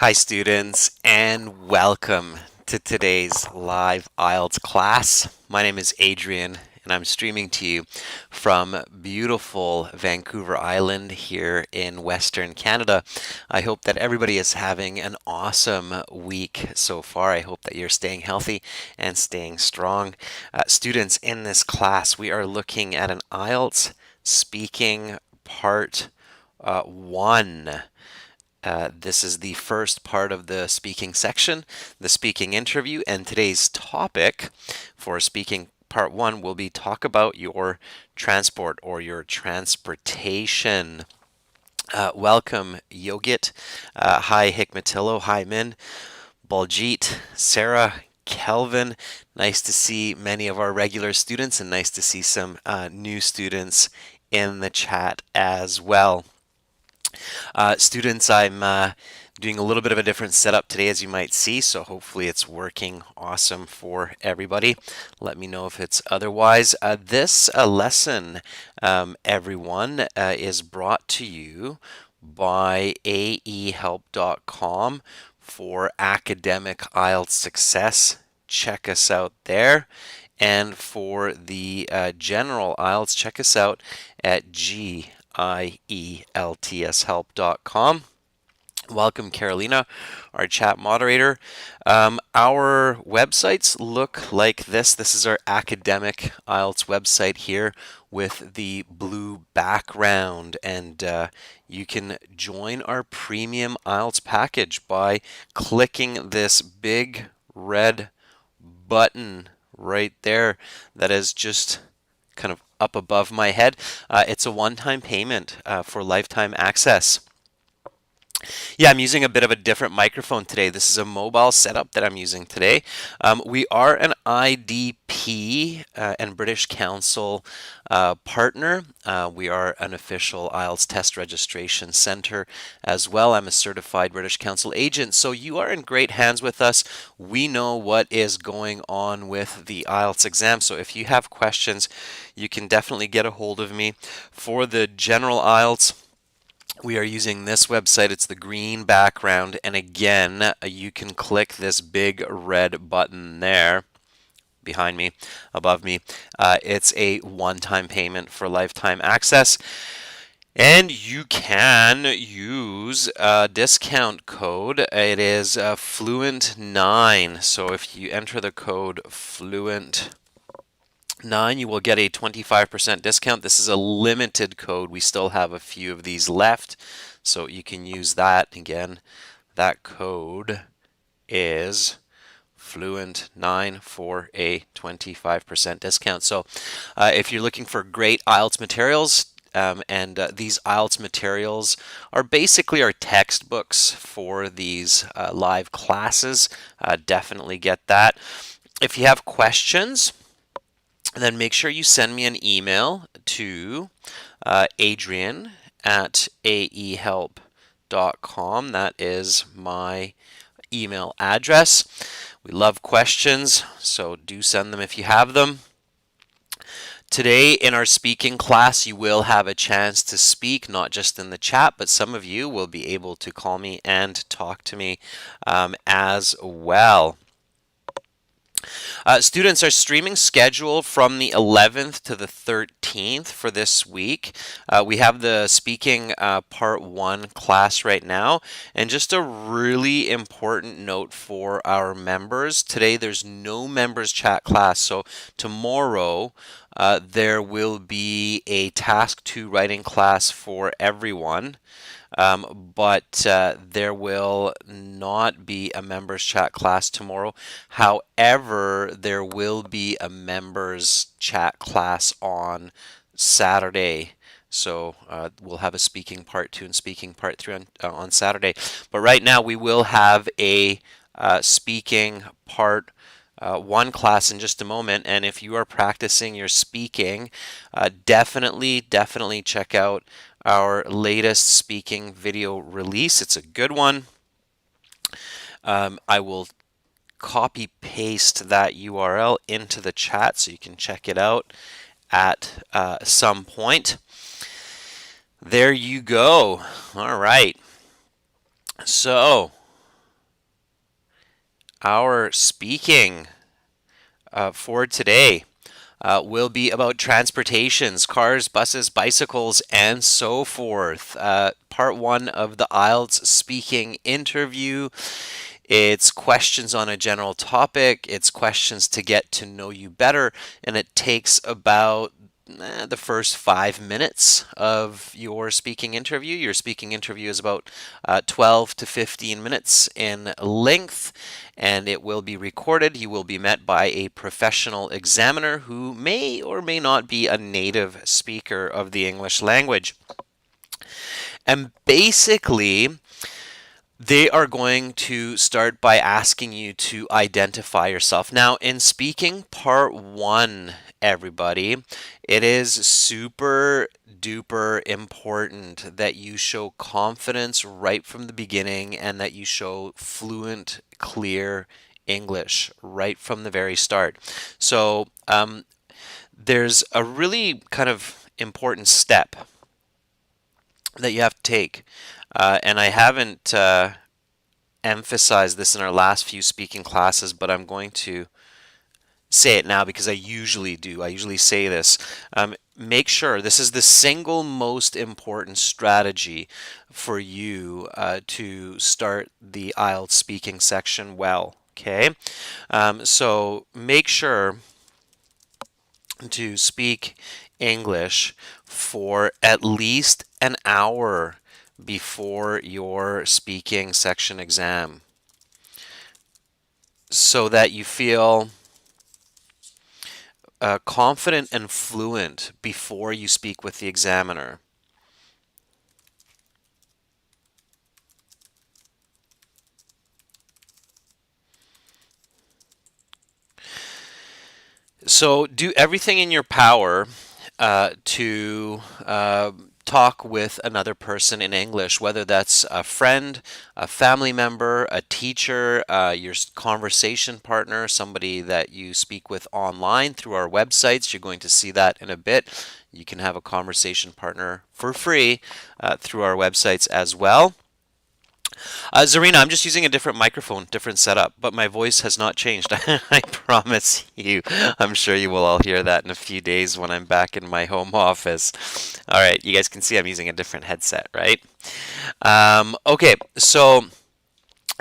Hi, students, and welcome to today's live Ielts class. My name is Adrian, and I'm streaming to you from beautiful Vancouver Island here in Western Canada. I hope that everybody is having an awesome week so far. I hope that you're staying healthy and staying strong. Students, in this class, we are looking at an Ielts speaking part 1. This is the first part of the speaking section, the speaking interview, and today's topic for speaking part 1 will be talk about your transport or your transportation. Welcome, Yogit. Hi, Hikmatillo. Hi, Min. Baljeet, Sarah, Kelvin. Nice to see many of our regular students and nice to see some new students in the chat as well. Students, I'm doing a little bit of a different setup today, as you might see, so hopefully it's working awesome for everybody. Let me know if it's otherwise. This lesson, everyone, is brought to you by aehelp.com for academic IELTS success. Check us out there. And for the general IELTS, check us out at ieltshelp.com. Welcome, Carolina, our chat moderator. Our websites look like this. This is our academic IELTS website here with the blue background, and you can join our premium IELTS package by clicking this big red button right there that is just kind of up above my head. It's a one-time payment for lifetime access. Yeah, I'm using a bit of a different microphone today. This is a mobile setup that I'm using today. We are an IDP and British Council partner. We are an official IELTS test registration center as well. I'm a certified British Council agent, so you are in great hands with us. We know what is going on with the IELTS exam, so if you have questions, you can definitely get a hold of me. For the general IELTS, we are using this website. It's the green background, and again, you can click this big red button there behind me, above me. It's a one-time payment for lifetime access, and you can use a discount code. It is Fluent9. So if you enter the code Fluent9, you will get a 25% discount. This is a limited code. We still have a few of these left, so you can use that. Again, that code is Fluent9 for a 25% discount. So if you're looking for great IELTS materials, these IELTS materials are basically our textbooks for these live classes. Definitely get that. If you have questions, then make sure you send me an email to Adrian at aehelp.com. That is my email address. We love questions, so do send them if you have them. Today in our speaking class, you will have a chance to speak, not just in the chat, but some of you will be able to call me and talk to me as well. Students, our streaming schedule from the 11th to the 13th for this week. We have the speaking part 1 class right now. And just a really important note for our members. Today there's no members chat class. So tomorrow there will be a task 2 writing class for everyone. But there will not be a members chat class tomorrow. However, there will be a members chat class on Saturday. So we'll have a speaking part 2 and speaking part 3 on Saturday. But right now we will have a speaking part 1 class in just a moment. And if you are practicing your speaking, definitely check out our latest speaking video release. It's a good one. I will copy paste that URL into the chat so you can check it out at some point. There you go. All right. So Our speaking for today will be about transportations, cars, buses, bicycles, and so forth. Part one of the IELTS speaking interview. It's questions on a general topic, it's questions to get to know you better, and it takes about the first 5 minutes of your speaking interview. Your speaking interview is about 12 to 15 minutes in length, and it will be recorded. You will be met by a professional examiner who may or may not be a native speaker of the English language. And basically, they are going to start by asking you to identify yourself. Now, in speaking part one, everybody, it is super duper important that you show confidence right from the beginning and that you show fluent, clear English right from the very start. So, there's a really kind of important step that you have to take. And I haven't emphasized this in our last few speaking classes, but I'm going to say it now because I usually do. I usually say this. Make sure this is the single most important strategy for you to start the IELTS speaking section well. Okay, so make sure to speak English for at least an hour before your speaking section exam so that you feel confident and fluent before you speak with the examiner. So do everything in your power to talk with another person in English, whether that's a friend, a family member, a teacher, your conversation partner, somebody that you speak with online through our websites. You're going to see that in a bit. You can have a conversation partner for free through our websites as well. Zarina, I'm just using a different microphone, different setup, but my voice has not changed. I promise you. I'm sure you will all hear that in a few days when I'm back in my home office. All right, you guys can see I'm using a different headset, right? Okay, so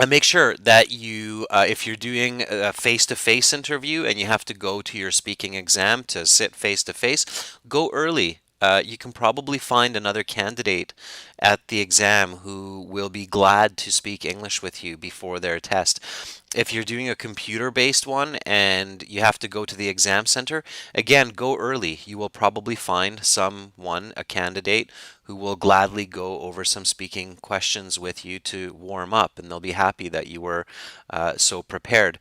make sure that you, if you're doing a face-to-face interview and you have to go to your speaking exam to sit face-to-face, go early. You can probably find another candidate at the exam who will be glad to speak English with you before their test. If you're doing a computer-based one and you have to go to the exam center, again, go early. You will probably find someone, a candidate, who will gladly go over some speaking questions with you to warm up, and they'll be happy that you were so prepared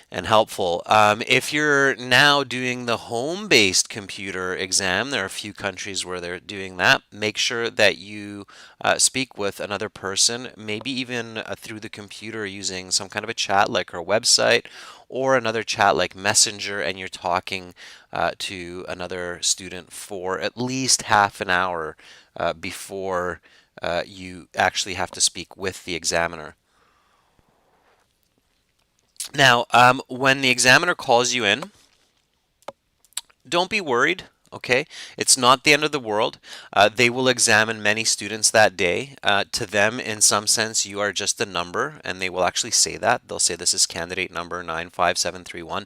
and helpful. If you're now doing the home-based computer exam, there are a few countries where they're doing that. Make sure that you speak with another person, maybe even through the computer using some kind of a chat like our website or another chat like Messenger, and you're talking to another student for at least half an hour before you actually have to speak with the examiner. Now, when the examiner calls you in, don't be worried, okay? It's not the end of the world. They will examine many students that day. To them, in some sense, you are just a number, and they will actually say that. They'll say this is candidate number 95731.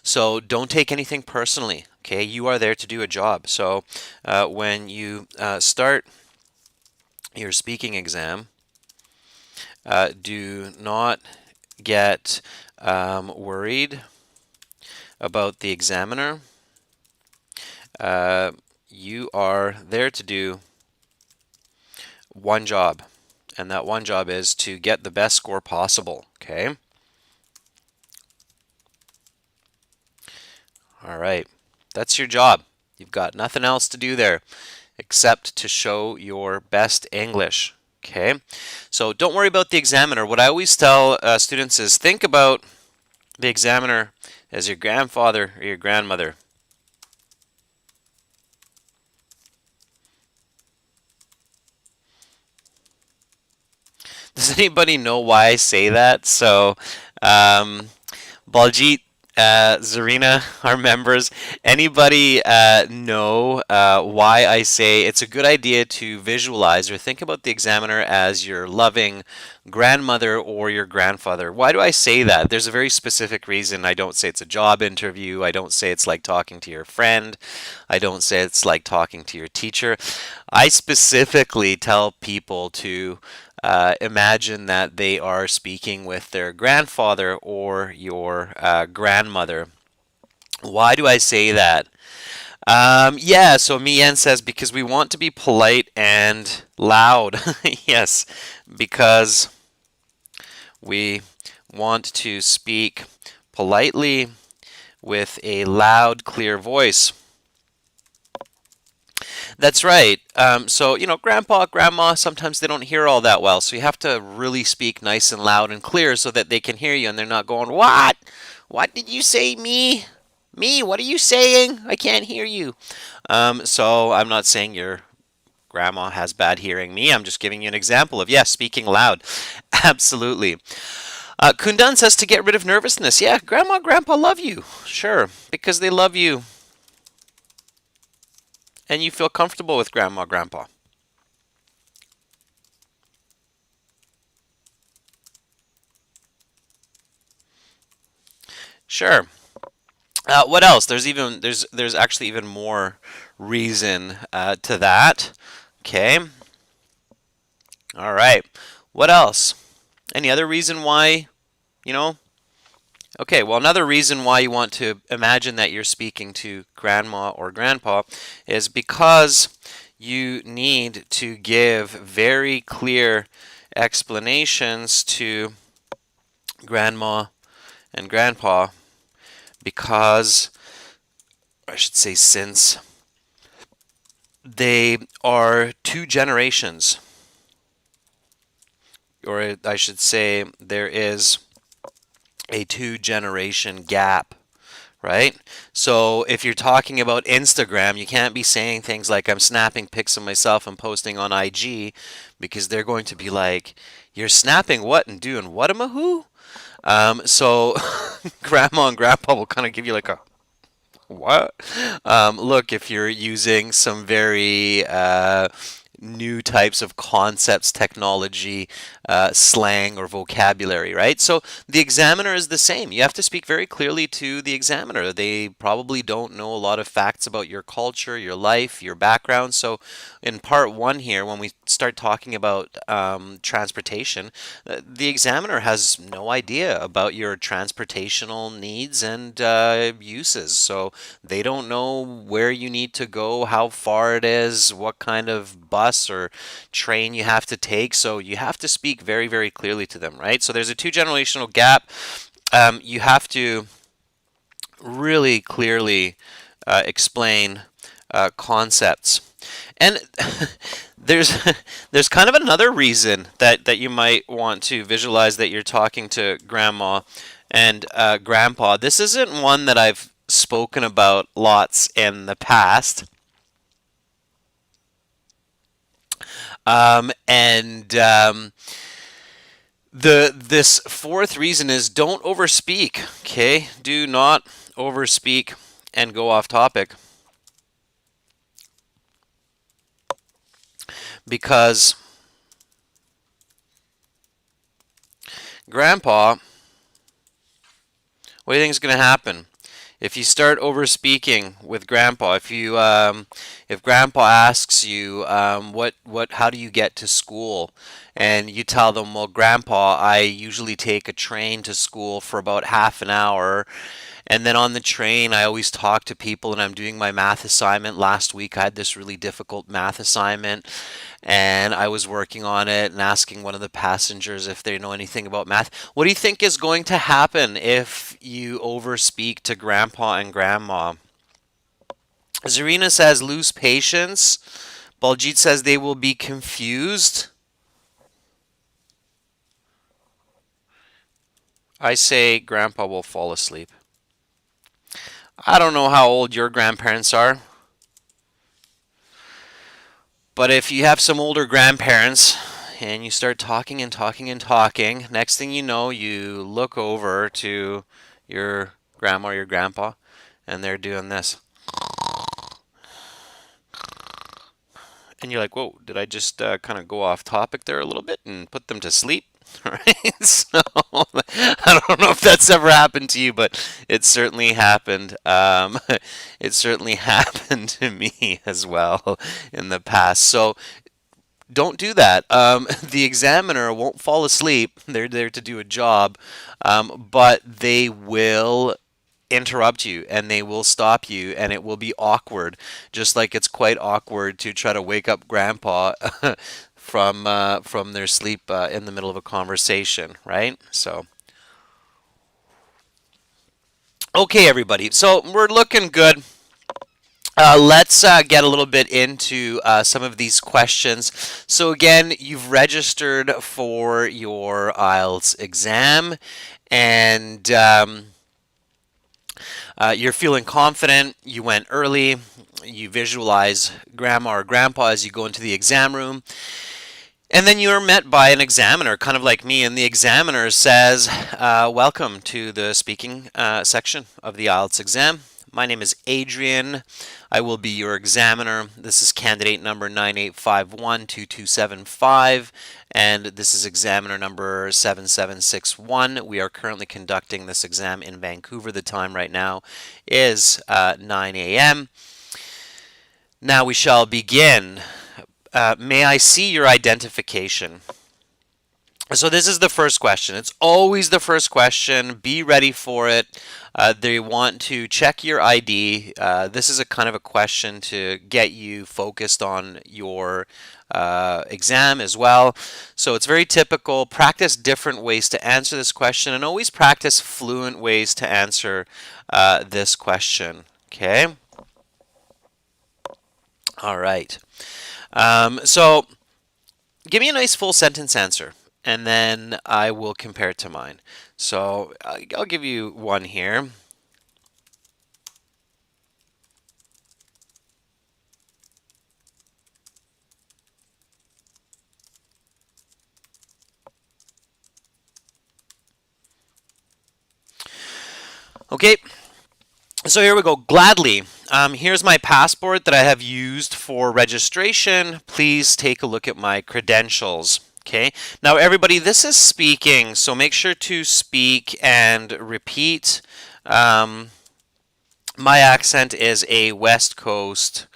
So don't take anything personally, okay? You are there to do a job. So when you start your speaking exam, do not get worried about the examiner. You are there to do one job, and that one job is to get the best score possible, okay? All right, that's your job. You've got nothing else to do there except to show your best English, okay? So don't worry about the examiner. What I always tell students is think about the examiner as your grandfather or your grandmother. Does anybody know why I say that? So Um, Baljit, Zarina, our members, anybody know why I say it's a good idea to visualize or think about the examiner as your loving grandmother or your grandfather? Why do I say that? There's a very specific reason. I don't say it's a job interview. I don't say it's like talking to your friend. I don't say it's like talking to your teacher. I specifically tell people to imagine that they are speaking with their grandfather or your grandmother. Why do I say that? Yeah, so Mien says because we want to be polite and loud. Yes, because we want to speak politely with a loud, clear voice. That's right. So, grandpa, grandma, sometimes they don't hear all that well. So you have to really speak nice and loud and clear so that they can hear you and they're not going, "What? What did you say, me? Me? What are you saying? I can't hear you." So I'm not saying your grandma has bad hearing. Me, I'm just giving you an example of, yes, speaking loud. Absolutely. Kundan says to get rid of nervousness. Yeah, grandma, grandpa love you. Sure, because they love you and you feel comfortable with grandma, grandpa. Sure. What else? There's actually even more reason to that. Okay. All right. What else? Any other reason why, you know? Okay, well, another reason why you want to imagine that you're speaking to grandma or grandpa is because you need to give very clear explanations to grandma and grandpa because, I should say, since they are two generations, or I should say, there is a two-generation gap, right? So if you're talking about Instagram, you can't be saying things like I'm snapping pics of myself and posting on IG because they're going to be like, "You're snapping what and doing what am I who?" So grandma and grandpa will kind of give you like a what? Look, if you're using some very new types of concepts, technology, slang, or vocabulary, right? So the examiner is the same. You have to speak very clearly to the examiner. They probably don't know a lot of facts about your culture, your life, your background. So in part one here, when we start talking about transportation, the examiner has no idea about your transportational needs and uses. So they don't know where you need to go, how far it is, what kind of bus or train you have to take. So you have to speak very, very clearly to them, right? So there's a two generational gap. You have to really clearly explain concepts. And there's there's kind of another reason that you might want to visualize that you're talking to grandma and grandpa. This isn't one that I've spoken about lots in the past. And this fourth reason is don't overspeak. Okay, do not overspeak and go off topic because grandpa, what do you think is going to happen? If you start over speaking with grandpa, if grandpa asks you how do you get to school, and you tell them, well, grandpa, I usually take a train to school for about half an hour, and then on the train, I always talk to people, and I'm doing my math assignment. Last week, I had this really difficult math assignment, and I was working on it and asking one of the passengers if they know anything about math. What do you think is going to happen if you overspeak to grandpa and grandma? Zarina says lose patience. Baljit says they will be confused. I say grandpa will fall asleep. I don't know how old your grandparents are, but if you have some older grandparents, and you start talking and talking and talking. Next thing you know, you look over to your grandma or your grandpa, and they're doing this. And you're like, whoa, did I just kind of go off topic there a little bit and put them to sleep? Right? So I don't know if that's ever happened to you, but it certainly happened. It certainly happened to me as well in the past. So don't do that. The examiner won't fall asleep. They're there to do a job, but they will interrupt you and they will stop you and it will be awkward, just like it's quite awkward to try to wake up grandpa from their sleep in the middle of a conversation, right? So okay, everybody, so we're looking good. Let's get a little bit into some of these questions. So again, you've registered for your IELTS exam, and you're feeling confident. You went early. You visualize grandma or grandpa as you go into the exam room. And then you are met by an examiner, kind of like me, and the examiner says, welcome to the speaking section of the IELTS exam. My name is Adrian. I will be your examiner. This is candidate number 98512275, and this is examiner number 7761. We are currently conducting this exam in Vancouver. The time right now is 9 a.m. Now we shall begin. May I see your identification? So this is the first question. It's always the first question. Be ready for it. They want to check your ID. This is a kind of a question to get you focused on your exam as well. So it's very typical. Practice different ways to answer this question, and always practice fluent ways to answer this question. Okay? All right. So give me a nice full sentence answer, and then I will compare it to mine. So I'll give you one here. Okay, so here we go. Gladly. Here's my passport that I have used for registration. Please take a look at my credentials. Okay, now everybody, this is speaking, so make sure to speak and repeat. My accent is a West Coast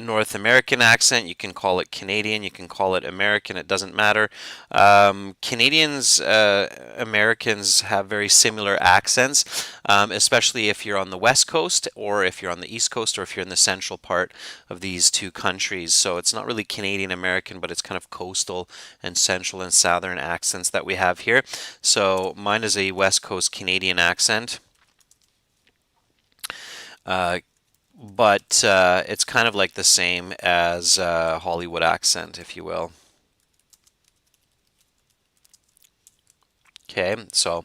North American accent. You can call it Canadian, you can call it American, it doesn't matter. Canadians, Americans have very similar accents, especially if you're on the West Coast or if you're on the East Coast or if you're in the central part of these two countries. So it's not really Canadian American, but it's kind of coastal and central and southern accents that we have here. So mine is a West Coast Canadian accent. But it's kind of like the same as Hollywood accent, if you will. Okay, so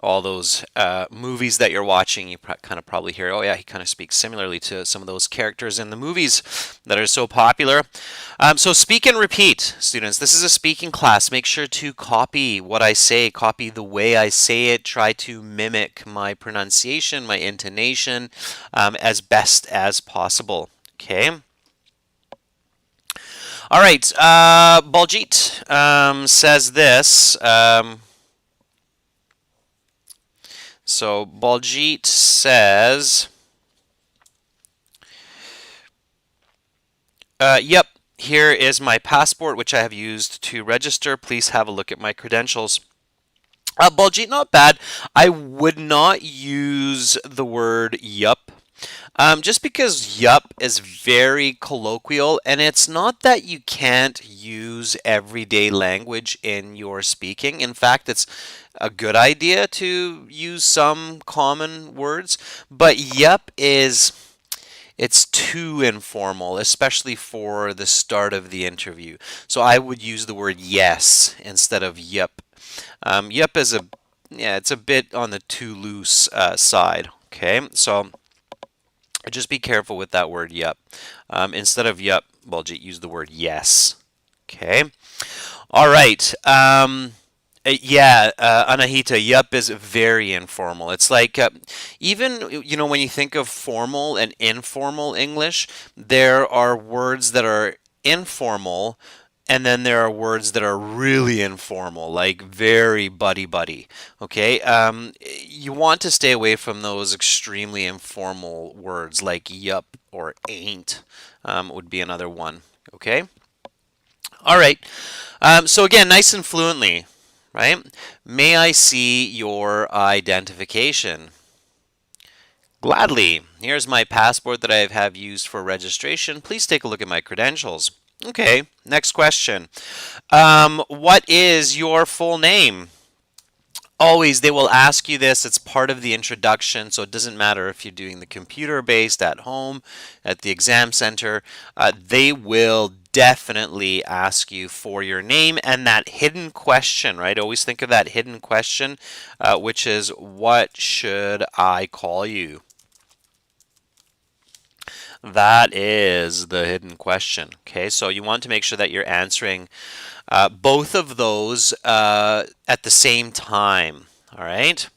all those movies that you're watching, you kind of probably hear, oh yeah, he kind of speaks similarly to some of those characters in the movies that are so popular. So speak and repeat, students. This is a speaking class. Make sure to copy what I say, copy the way I say it, try to mimic my pronunciation, my intonation as best as possible. Okay. All right. Baljeet says this. So Baljeet says, yep, here is my passport, which I have used to register. Please have a look at my credentials. Baljeet, not bad. I would not use the word yup. Just because yup is very colloquial, and it's not that you can't use everyday language in your speaking. In fact, it's a good idea to use some common words, but yup it's too informal, especially for the start of the interview. So I would use the word yes instead of yup. Yup is it's a bit on the too loose side. Okay, so just be careful with that word yup. Instead of yup, well, use the word yes. Okay. All right. Yeah, Anahita, yup is very informal. It's like even when you think of formal and informal English, there are words that are informal, and then there are words that are really informal, like very buddy. Okay, you want to stay away from those extremely informal words like yup or ain't. Would be another one. Okay. All right. So again, nice and fluently, right? May I see your identification? Gladly. Here's my passport that I have used for registration. Please take a look at my credentials. Okay, next question. What is your full name? Always, they will ask you this. It's part of the introduction, so it doesn't matter if you're doing the computer-based at home, at the exam center. They will definitely ask you for your name and that hidden question, right? Always think of that hidden question, which is, what should I call you? That is the hidden question. Okay, so you want to make sure that you're answering both of those at the same time. All right.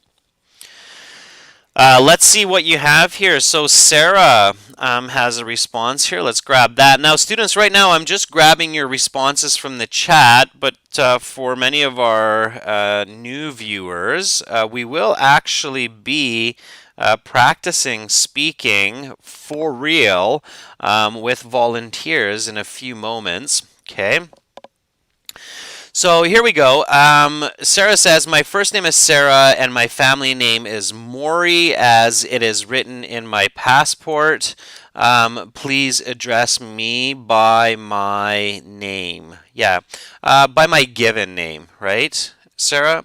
Let's see what you have here. So Sarah has a response here. Let's grab that. Now, students, right now I'm just grabbing your responses from the chat, but for many of our new viewers, we will actually be practicing speaking for real with volunteers in a few moments. Okay. So here we go. Sarah says, my first name is Sarah and my family name is Maury as it is written in my passport. Please address me by my name. Yeah, by my given name, right, Sarah?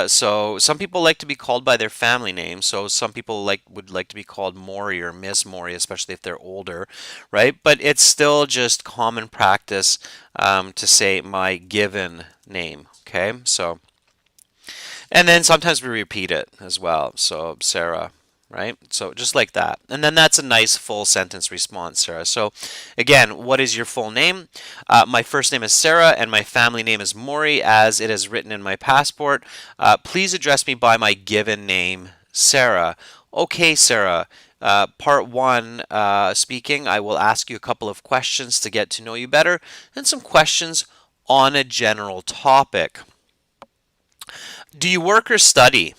So some people like to be called by their family name. So some people would like to be called Maury or Miss Maury, especially if they're older, right? But it's still just common practice to say my given name. Okay, so and then sometimes we repeat it as well. So Sarah, right? So just like that. And then that's a nice full sentence response, Sarah. So again, what is your full name? My first name is Sarah and my family name is Maury as it is written in my passport. Please address me by my given name, Sarah. Okay, Sarah. Part one speaking, I will ask you a couple of questions to get to know you better and some questions on a general topic. Do you work or study?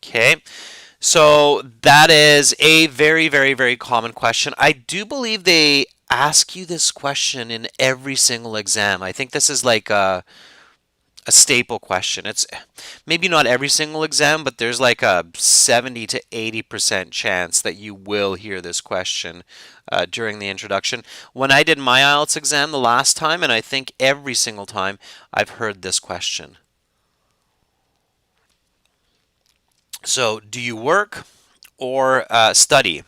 Okay. So that is a very common question. I do believe they ask you this question in every single exam. I think this is like a staple question. It's maybe not every single exam, but there's like a 70 to 80% chance that you will hear this question during the introduction. When I did my IELTS exam the last time, and I think every single time, I've heard this question. So, do you work or study?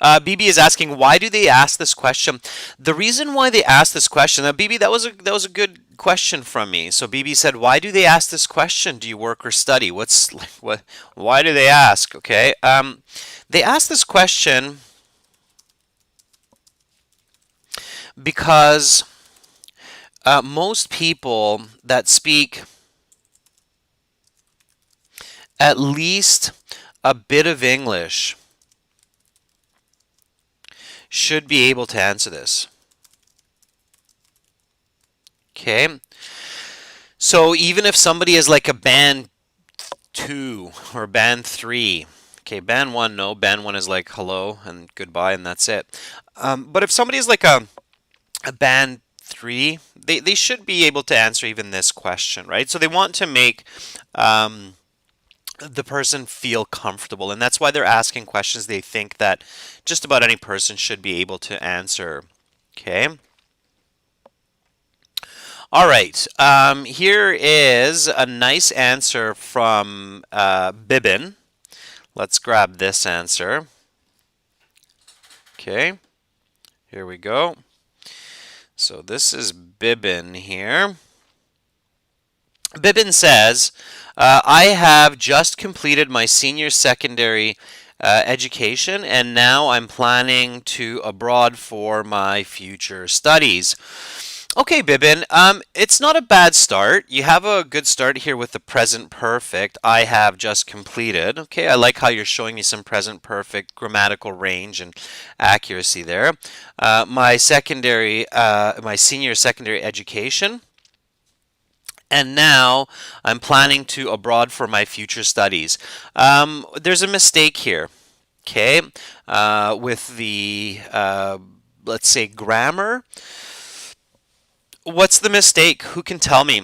BB is asking, why do they ask this question? The reason why they ask this question, now BB, that was a good question from me. So BB said, why do they ask this question? Do you work or study? Why do they ask? Okay, they ask this question because most people that speak at least a bit of English should be able to answer this. Okay, so even if somebody is like a band 2 or band 3, okay, band 1, no, band 1 is like hello and goodbye and that's it. But if somebody is like a band 3, they should be able to answer even this question, right? So they want to make the person feel comfortable, and that's why they're asking questions they think that just about any person should be able to answer. Okay. All right. Here is a nice answer from Bibin. Let's grab this answer. Okay. Here we go. So this is Bibin here. Bibin says, I have just completed my senior secondary education, and now I'm planning to abroad for my future studies. Okay, Bibin, it's not a bad start. You have a good start here with the present perfect. I have just completed. Okay, I like how you're showing me some present perfect grammatical range and accuracy there. My senior secondary education. And now I'm planning to abroad for my future studies. There's a mistake here, okay, with the, let's say, grammar. What's the mistake? Who can tell me?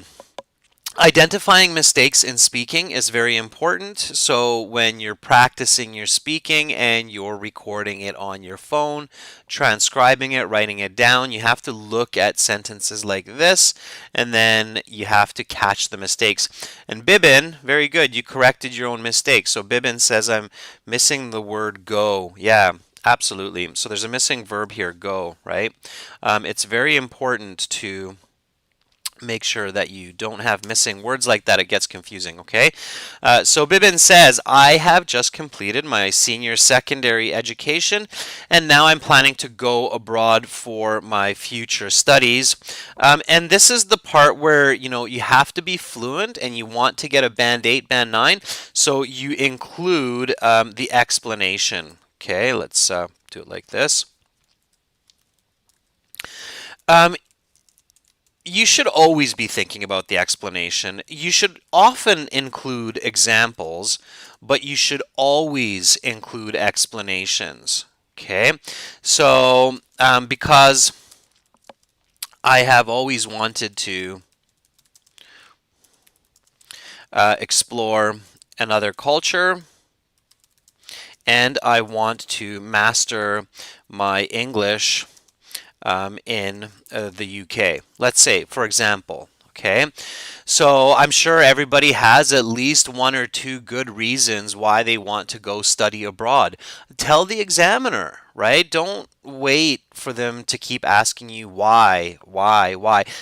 Identifying mistakes in speaking is very important. So when you're practicing your speaking and you're recording it on your phone, transcribing it, writing it down, you have to look at sentences like this, and then you have to catch the mistakes. And Bibin, very good, you corrected your own mistake. So Bibin says, I'm missing the word go. Yeah. Absolutely. So there's a missing verb here, go, right? It's very important to make sure that you don't have missing words like that. It gets confusing, okay? So Bibin says, I have just completed my senior secondary education, and now I'm planning to go abroad for my future studies. And this is the part where, you have to be fluent and you want to get a band 8, band 9, so you include the explanation. Okay, let's do it like this. Um, You should always be thinking about the explanation. You should often include examples, but you should always include explanations. Okay, so because I have always wanted to explore another culture, and I want to master my English in the UK. Let's say, for example, okay? So I'm sure everybody has at least one or two good reasons why they want to go study abroad. Tell the examiner, right? Don't wait for them to keep asking you why.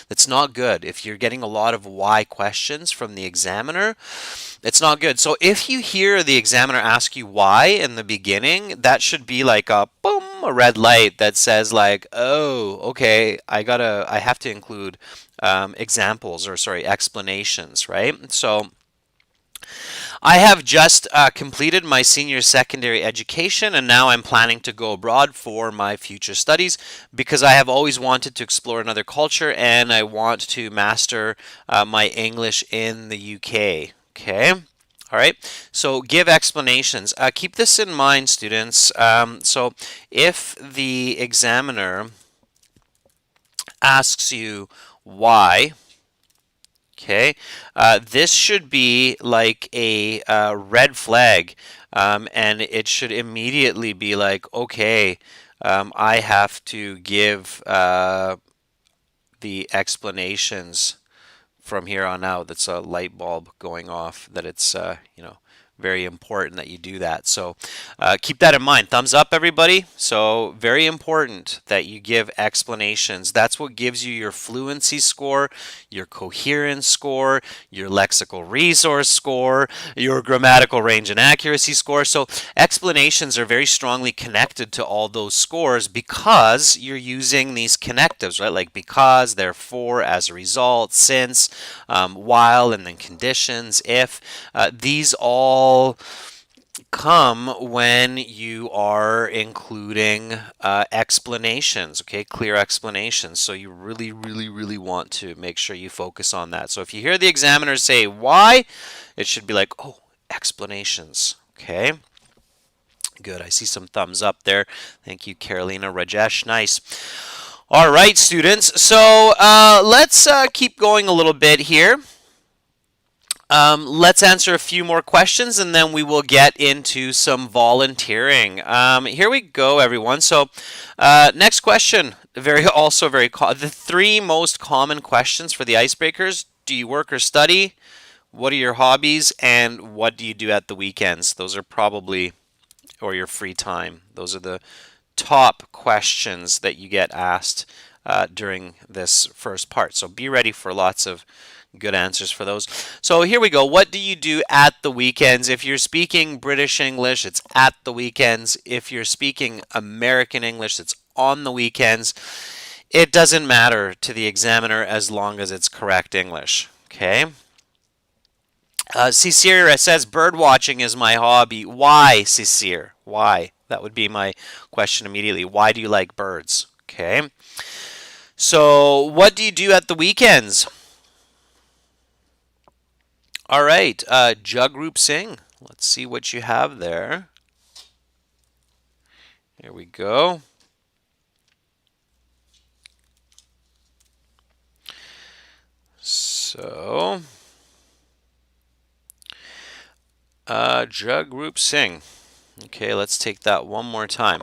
That's not good. If you're getting a lot of why questions from the examiner, it's not good. So if you hear the examiner ask you why in the beginning, that should be like a boom, a red light that says like, oh, okay, I have to include examples, or sorry, explanations, right? So I have just completed my senior secondary education, and now I'm planning to go abroad for my future studies because I have always wanted to explore another culture and I want to master my English in the UK. Okay. All right. So give explanations. Keep this in mind, students. So if the examiner asks you why, okay, this should be like a red flag, and it should immediately be like, okay, I have to give the explanations from here on out. That's a light bulb going off that it's, very important that you do that. So keep that in mind. Thumbs up, everybody. So very important that you give explanations. That's what gives you your fluency score, your coherence score, your lexical resource score, your grammatical range and accuracy score. So explanations are very strongly connected to all those scores because you're using these connectives, right? Like because, therefore, as a result, since, while, and then conditions, if. These all come when you are including explanations, okay, clear explanations. So you really want to make sure you focus on that. So if you hear the examiner say why, it should be like, oh, explanations, okay. Good, I see some thumbs up there. Thank you, Carolina, Rajesh, nice. All right, students, so let's keep going a little bit here. Let's answer a few more questions and then we will get into some volunteering. Here we go, everyone. So, next question, the three most common questions for the icebreakers. Do you work or study? What are your hobbies? And what do you do at the weekends? Those are probably, or your free time. Those are the top questions that you get asked during this first part. So be ready for lots of good answers for those. So here we go. What do you do at the weekends? If you're speaking British English, it's at the weekends. If you're speaking American English, it's on the weekends. It doesn't matter to the examiner as long as it's correct English. Okay? Cecile says, bird watching is my hobby. Why, Cecile? Why? That would be my question immediately. Why do you like birds? Okay. So, what do you do at the weekends? All right. Jug group sing. Let's see what you have there. Here we go. So, jug group sing. Okay, let's take that one more time.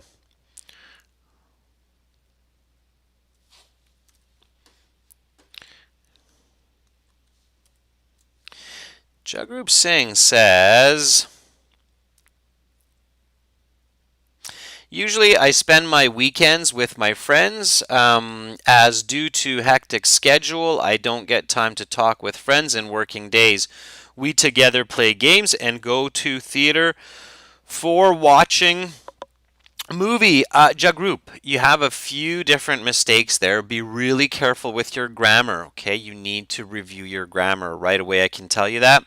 Jug group sing says, usually I spend my weekends with my friends. As due to hectic schedule, I don't get time to talk with friends in working days. We together play games and go to theater for watching movie. Jagroup, you have a few different mistakes there. Be really careful with your grammar, okay? You need to review your grammar right away, I can tell you that.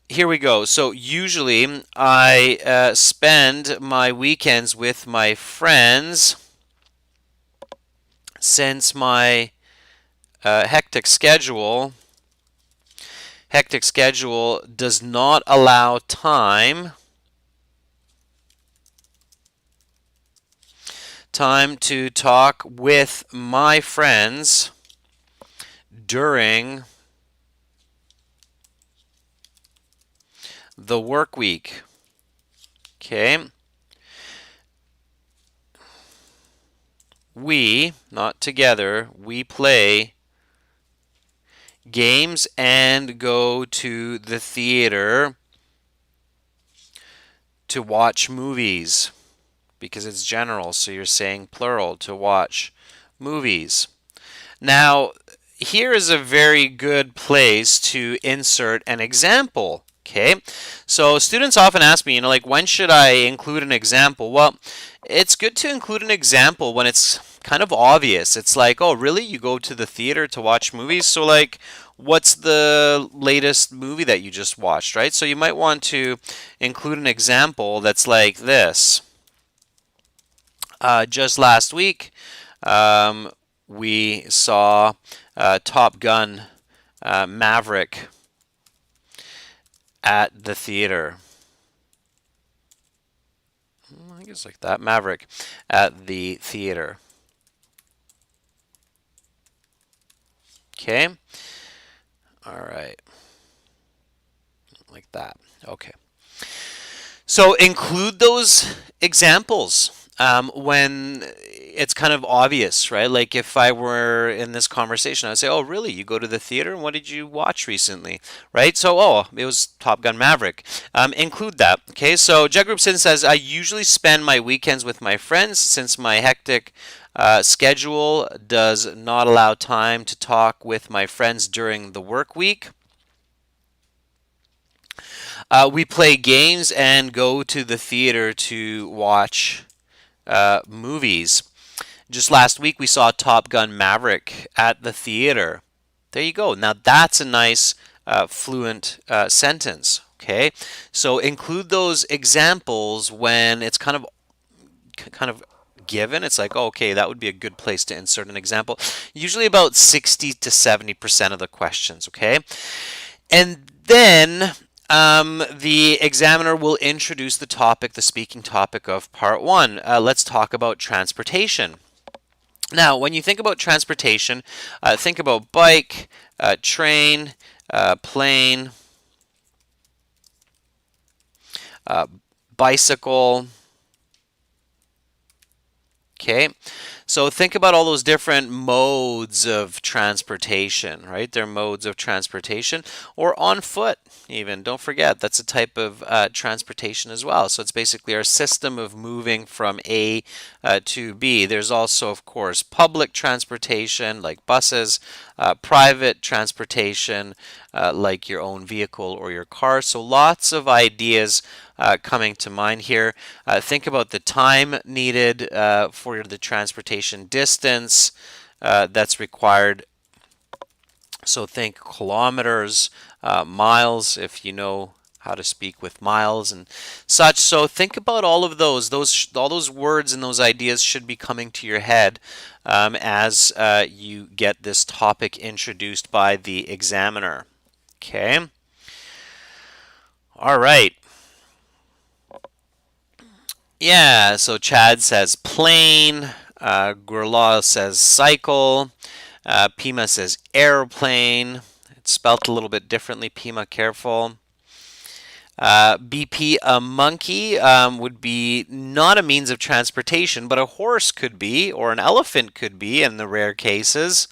Here we go. So usually I spend my weekends with my friends since my hectic schedule does not allow time to talk with my friends during the work week. Okay. We, not together, we play games and go to the theater to watch movies because it's general, so you're saying plural, to watch movies. Now, here is a very good place to insert an example. Okay, so students often ask me, like, when should I include an example? Well, it's good to include an example when it's kind of obvious. It's like, oh, really? You go to the theater to watch movies? So, like, what's the latest movie that you just watched, right? So you might want to include an example that's like this. Just last week, we saw Top Gun Maverick at the theater. I guess like that. Maverick at the theater. Okay. All right. Like that. Okay. So include those examples when it's kind of obvious, right? Like if I were in this conversation, I would say, "Oh, really? You go to the theater? And what did you watch recently?" Right? So, oh, it was Top Gun Maverick. Include that. Okay. So, Jug Group Sin says, "I usually spend my weekends with my friends since my hectic schedule does not allow time to talk with my friends during the work week." We play games and go to the theater to watch movies. Just last week, we saw Top Gun Maverick at the theater. There you go. Now, that's a nice fluent sentence. Okay, so include those examples when it's kind of given. It's like, oh, okay, that would be a good place to insert an example. Usually about 60 to 70% of the questions. Okay, and then the examiner will introduce the topic, the speaking topic of part one. Let's talk about transportation. Now, when you think about transportation, think about bike, train, plane, bicycle. Okay, So think about all those different modes of transportation, right? They're modes of transportation, or on foot even. Don't forget, that's a type of transportation as well. So it's basically our system of moving from A to B. There's also, of course, public transportation like buses, private transportation like your own vehicle or your car. So lots of ideas coming to mind here. Think about the time needed for the transportation distance that's required. So think kilometers, miles, if you know how to speak with miles and such. So think about all of those. All those words and those ideas should be coming to your head as you get this topic introduced by the examiner. Okay. All right. Yeah, so Chad says plane, Gurlaw says cycle, Pima says airplane. It's spelt a little bit differently, Pima, careful. BP, a monkey would be not a means of transportation, but a horse could be, or an elephant could be in the rare cases.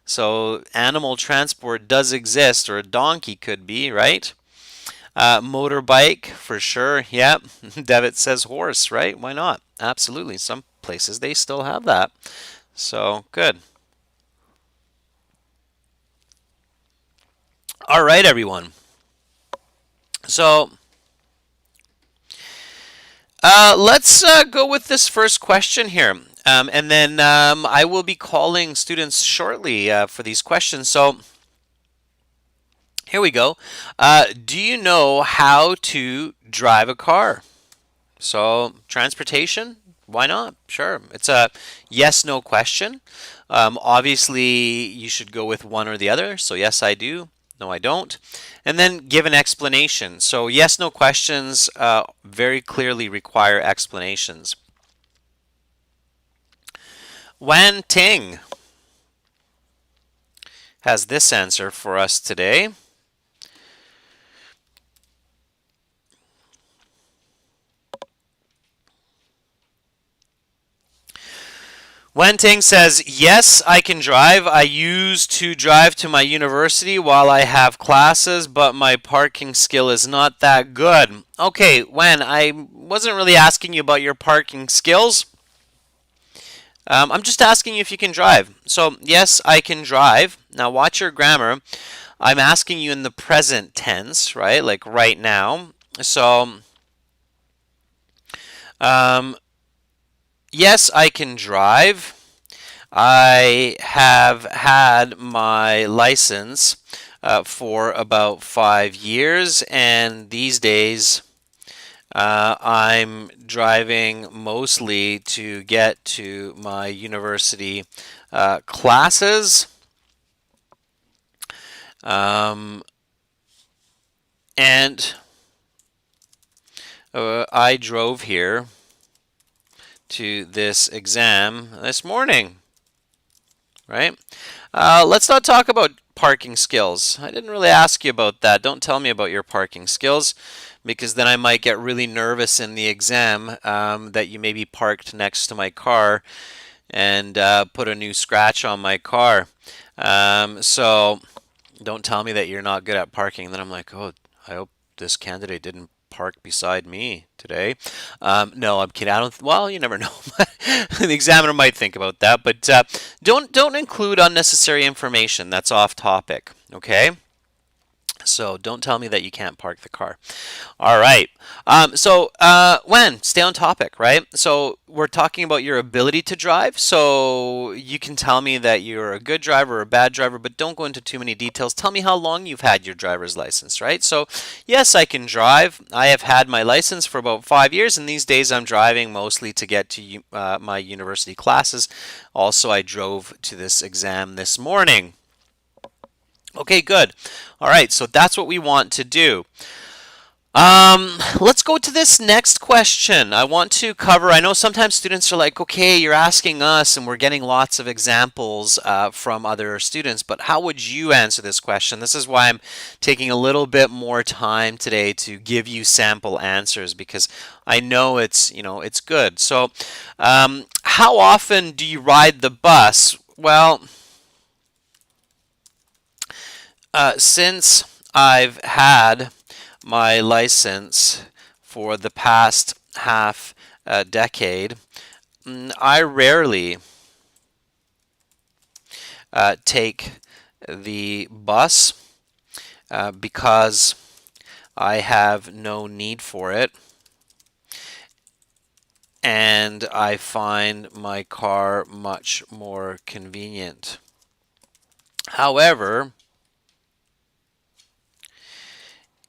So animal transport does exist, or a donkey could be, right? Motorbike for sure. Yep. Devitt says horse, right? Why not? Absolutely. Some places they still have that. So good. All right, everyone. So let's go with this first question here. And then I will be calling students shortly for these questions. So here we go. Do you know how to drive a car? So transportation, why not? Sure. It's a yes, no question. Obviously, you should go with one or the other. So yes, I do. No, I don't. And then give an explanation. So yes, no questions very clearly require explanations. Wan Ting has this answer for us today. Wenting says, yes, I can drive. I used to drive to my university while I have classes, but my parking skill is not that good. Okay, Wen, I wasn't really asking you about your parking skills. I'm just asking you if you can drive. So, yes, I can drive. Now, watch your grammar. I'm asking you in the present tense, right? Like right now. So, um, yes, I can drive. I have had my license for about 5 years, and these days I'm driving mostly to get to my university classes. And I drove here to this exam this morning, right? Let's not talk about parking skills. I didn't really ask you about that. Don't tell me about your parking skills, because then I might get really nervous in the exam that you maybe parked next to my car and put a new scratch on my car. So don't tell me that you're not good at parking. And then I'm like, oh, I hope this candidate didn't park beside me today. No, I'm kidding. I don't. Well, you never know. The examiner might think about that, but don't include unnecessary information. That's off topic. Okay. So don't tell me that you can't park the car. All right. When stay on topic, right? So we're talking about your ability to drive. So you can tell me that you're a good driver or a bad driver, but don't go into too many details. Tell me how long you've had your driver's license, right? So yes, I can drive. I have had my license for about 5 years, and these days I'm driving mostly to get to my university classes. Also, I drove to this exam this morning. Okay, good. All right, so that's what we want to do. Let's go to this next question. I want to cover, I know sometimes students are like, okay, you're asking us and we're getting lots of examples from other students, but how would you answer this question? This is why I'm taking a little bit more time today to give you sample answers because I know it's good. So, how often do you ride the bus? Well, since I've had my license for the past half decade, I rarely take the bus because I have no need for it, and I find my car much more convenient. However,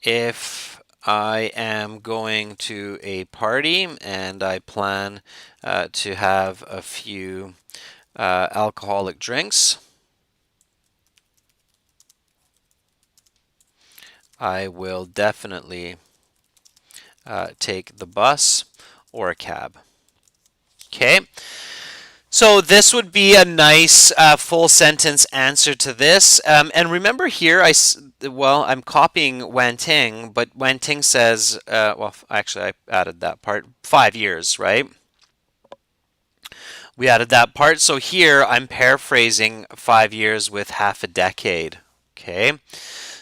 if I am going to a party and I plan to have a few alcoholic drinks, I will definitely take the bus or a cab. Okay, so this would be a nice full sentence answer to this. And remember here, I'm copying Wan Ting, but Wan Ting says, well, actually, I added that part, 5 years, right? We added that part. So here I'm paraphrasing 5 years with half a decade. Okay.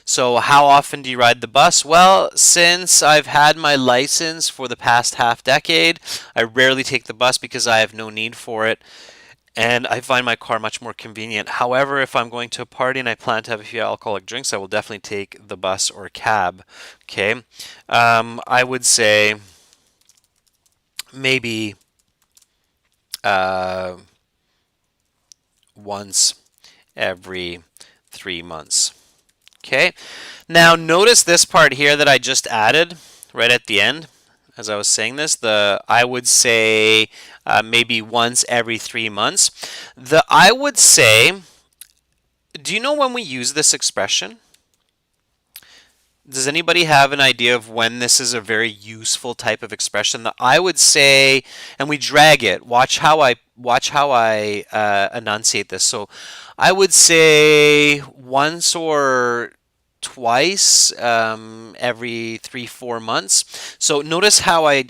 So how often do you ride the bus? Well, since I've had my license for the past half decade, I rarely take the bus because I have no need for it. And I find my car much more convenient. However, if I'm going to a party and I plan to have a few alcoholic drinks, I will definitely take the bus or cab. Okay. I would say maybe uh, once every 3 months. Okay. Now notice this part here that I just added right at the end. As I was saying this, I would say maybe once every 3 months. I would say, do you know when we use this expression? Does anybody have an idea of when this is a very useful type of expression? That I would say, and we drag it. Watch how I enunciate this. So, I would say once or twice every 3-4 months. So notice how I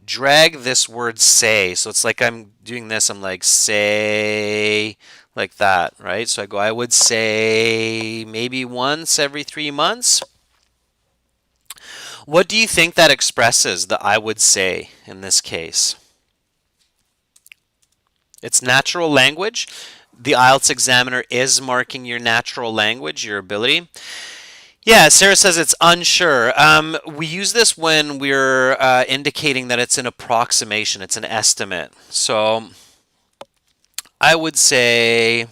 drag this word say. So it's like I'm doing this. I'm like say like that, right? So I would say maybe once every 3 months. What do you think that expresses, the I would say in this case? It's natural language. The IELTS examiner is marking your natural language, your ability. Yeah, Sarah says it's unsure. We use this when we're indicating that it's an approximation, it's an estimate. So I would say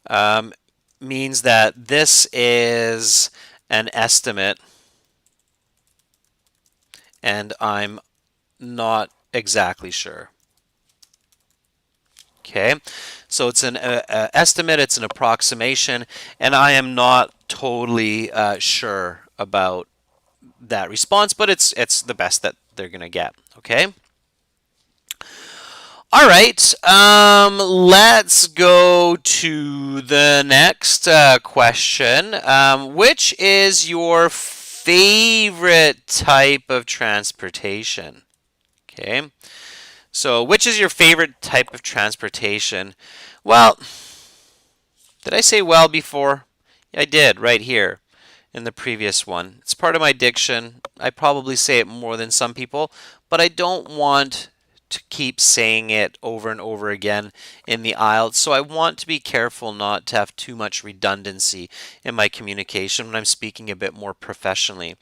um, means that this is an estimate and I'm not exactly sure. Okay, so it's an estimate, it's an approximation, and I am not totally sure about that response, but it's the best that they're gonna get. Okay. All right. Let's go to the next question. Which is your favorite type of transportation? Okay. So, which is your favorite type of transportation? Well, did I say well before? Yeah, I did right here in the previous one. It's part of my diction. I probably say it more than some people, but I don't want to keep saying it over and over again in the IELTS. So I want to be careful not to have too much redundancy in my communication when I'm speaking a bit more professionally.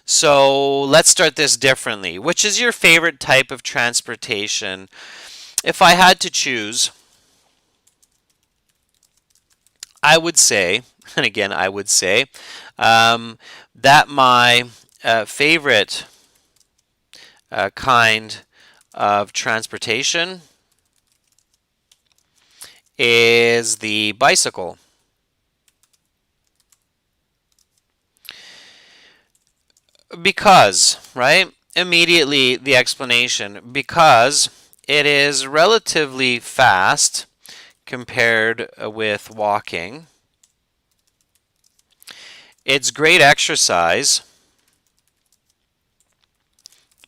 So let's start this differently. Which is your favorite type of transportation? If I had to choose, I would say, and again, I would say, that my favorite kind of transportation is the bicycle. Because, right? Immediately the explanation. Because it is relatively fast compared with walking. It's great exercise.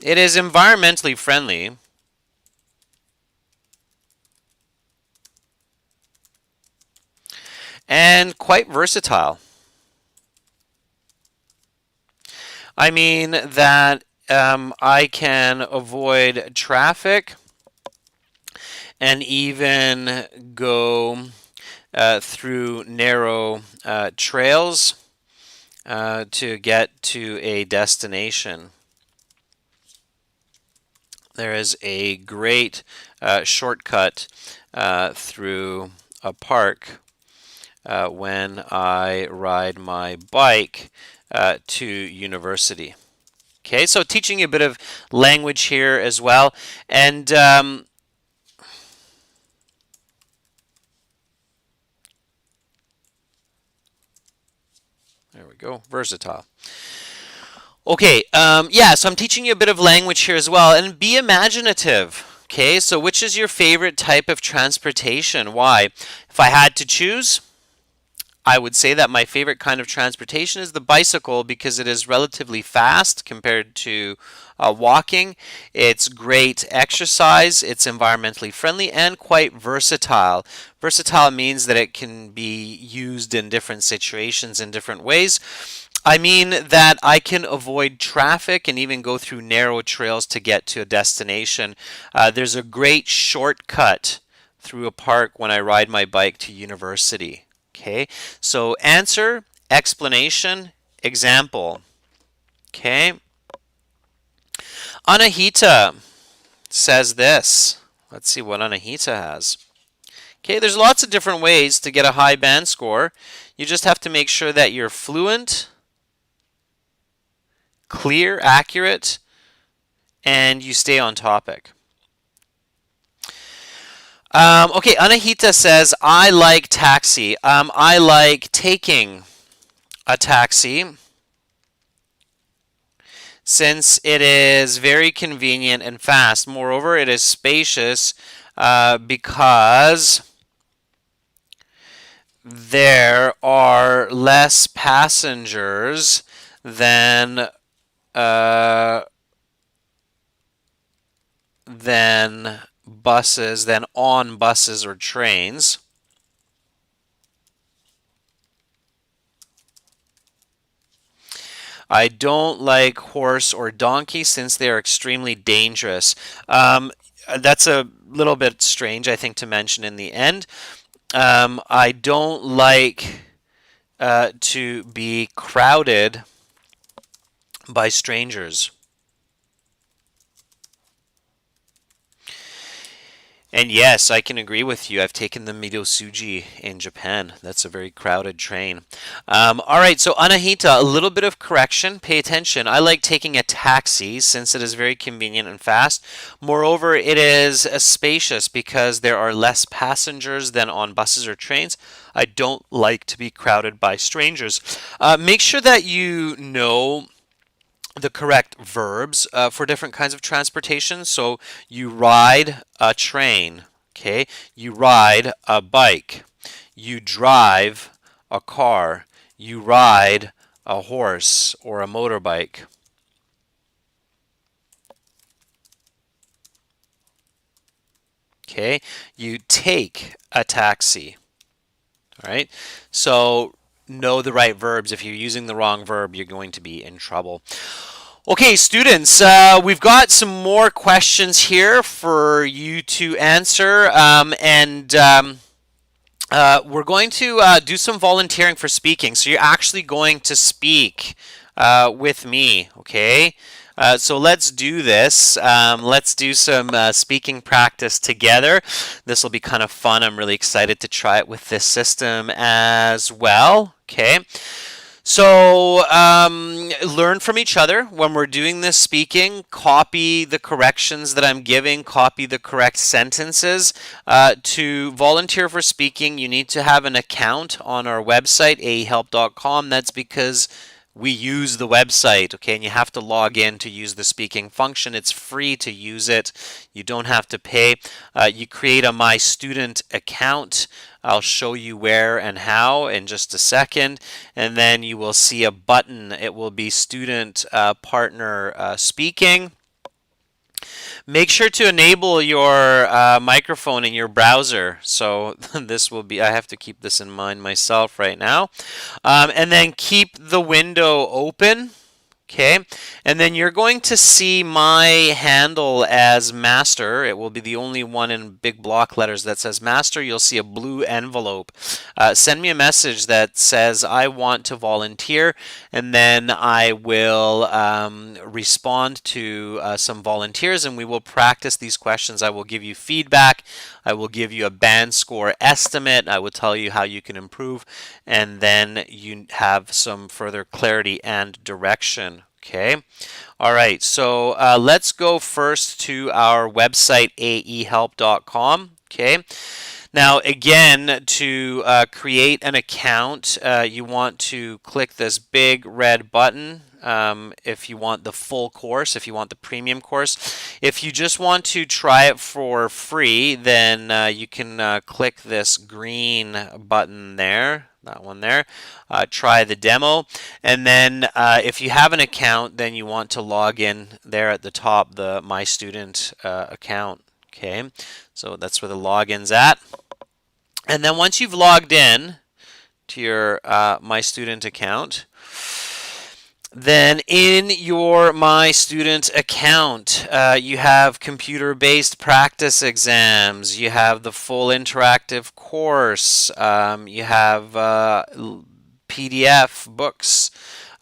It is environmentally friendly. And quite versatile. I mean that I can avoid traffic and even go through narrow trails to get to a destination. There is a great shortcut through a park when I ride my bike to university. Okay, so teaching you a bit of language here as well. And there we go, versatile. Okay, yeah, so I'm teaching you a bit of language here as well. And be imaginative. Okay, so which is your favorite type of transportation? Why? If I had to choose, I would say that my favorite kind of transportation is the bicycle because it is relatively fast compared to walking. It's great exercise, it's environmentally friendly, and quite versatile. Versatile means that it can be used in different situations in different ways. I mean that I can avoid traffic and even go through narrow trails to get to a destination. There's a great shortcut through a park when I ride my bike to university. Okay, so answer, explanation, example. Okay, Anahita says this. Let's see what Anahita has. Okay, there's lots of different ways to get a high band score. You just have to make sure that you're fluent, clear, accurate, and you stay on topic. Okay, Anahita says, I like taxi. I like taking a taxi since it is very convenient and fast. Moreover, it is spacious because there are less passengers than buses, than on buses or trains. I don't like horse or donkey since they are extremely dangerous. That's a little bit strange, I think, to mention in the end. I don't like to be crowded by strangers. And yes, I can agree with you. I've taken the Midosuji in Japan. That's a very crowded train. All right, so Anahita, a little bit of correction. Pay attention. I like taking a taxi since it is very convenient and fast. Moreover, it is spacious because there are less passengers than on buses or trains. I don't like to be crowded by strangers. Make sure that you know the correct verbs for different kinds of transportation. So you ride a train, okay? You ride a bike. You drive a car. You ride a horse or a motorbike. Okay? You take a taxi. All right? So know the right verbs. If you're using the wrong verb, you're going to be in trouble. Okay, students, we've got some more questions here for you to answer, we're going to do some volunteering for speaking. So you're actually going to speak with me, okay? So let's do this. Let's do some speaking practice together. This will be kind of fun. I'm really excited to try it with this system as well, okay? So learn from each other when we're doing this speaking. Copy the corrections that I'm giving. Copy the correct sentences. To volunteer for speaking, you need to have an account on our website, ahelp.com. That's because we use the website, okay, and you have to log in to use the speaking function. It's free to use it. You don't have to pay. You create a My Student account. I'll show you where and how in just a second. And then you will see a button. It will be Student Partner Speaking. Make sure to enable your microphone in your browser. So this will be, I have to keep this in mind myself right now. And then keep the window open. Okay, and then you're going to see my handle as master. It will be the only one in big block letters that says master. You'll see a blue envelope. Send me a message that says I want to volunteer, and then I will respond to some volunteers, and we will practice these questions. I will give you feedback. I will give you a band score estimate. I will tell you how you can improve, and then you have some further clarity and direction. Okay. All right. So let's go first to our website, aehelp.com. Okay. Now, again, to create an account, you want to click this big red button. If you want the full course, if you want the premium course. If you just want to try it for free, then you can click this green button there, that one there. Try the demo. And then if you have an account, then you want to log in there at the top, the My Student account. Okay, so that's where the login's at. And then once you've logged in to your My Student account, then in your My Student account, you have computer-based practice exams, you have the full interactive course, you have PDF books,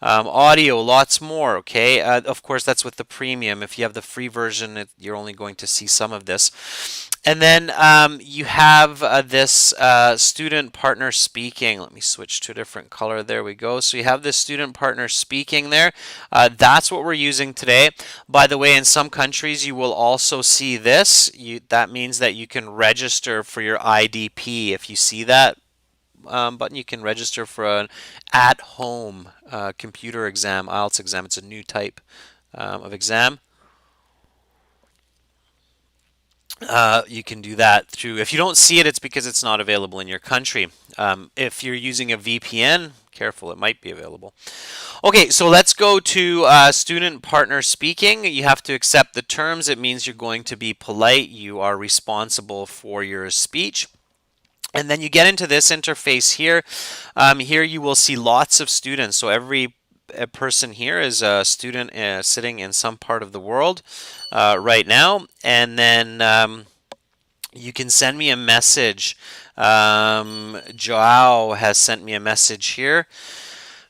audio, lots more. Okay, of course that's with the premium. If you have the free version, you're only going to see some of this. And then you have this student partner speaking. Let me switch to a different color. There we go. So you have this student partner speaking there. That's what we're using today. By the way, in some countries, you will also see this. That means that you can register for your IDP. If you see that button, you can register for an at-home computer exam, IELTS exam. It's a new type of exam. You can do that through, if you don't see it, it's because it's not available in your country. If you're using a VPN, careful, it might be available. Okay, so let's go to student partner speaking. You have to accept the terms. It means you're going to be polite. You are responsible for your speech. And then you get into this interface here. Here you will see lots of students. So every person here is a student sitting in some part of the world right now. And then you can send me a message. Joao has sent me a message here.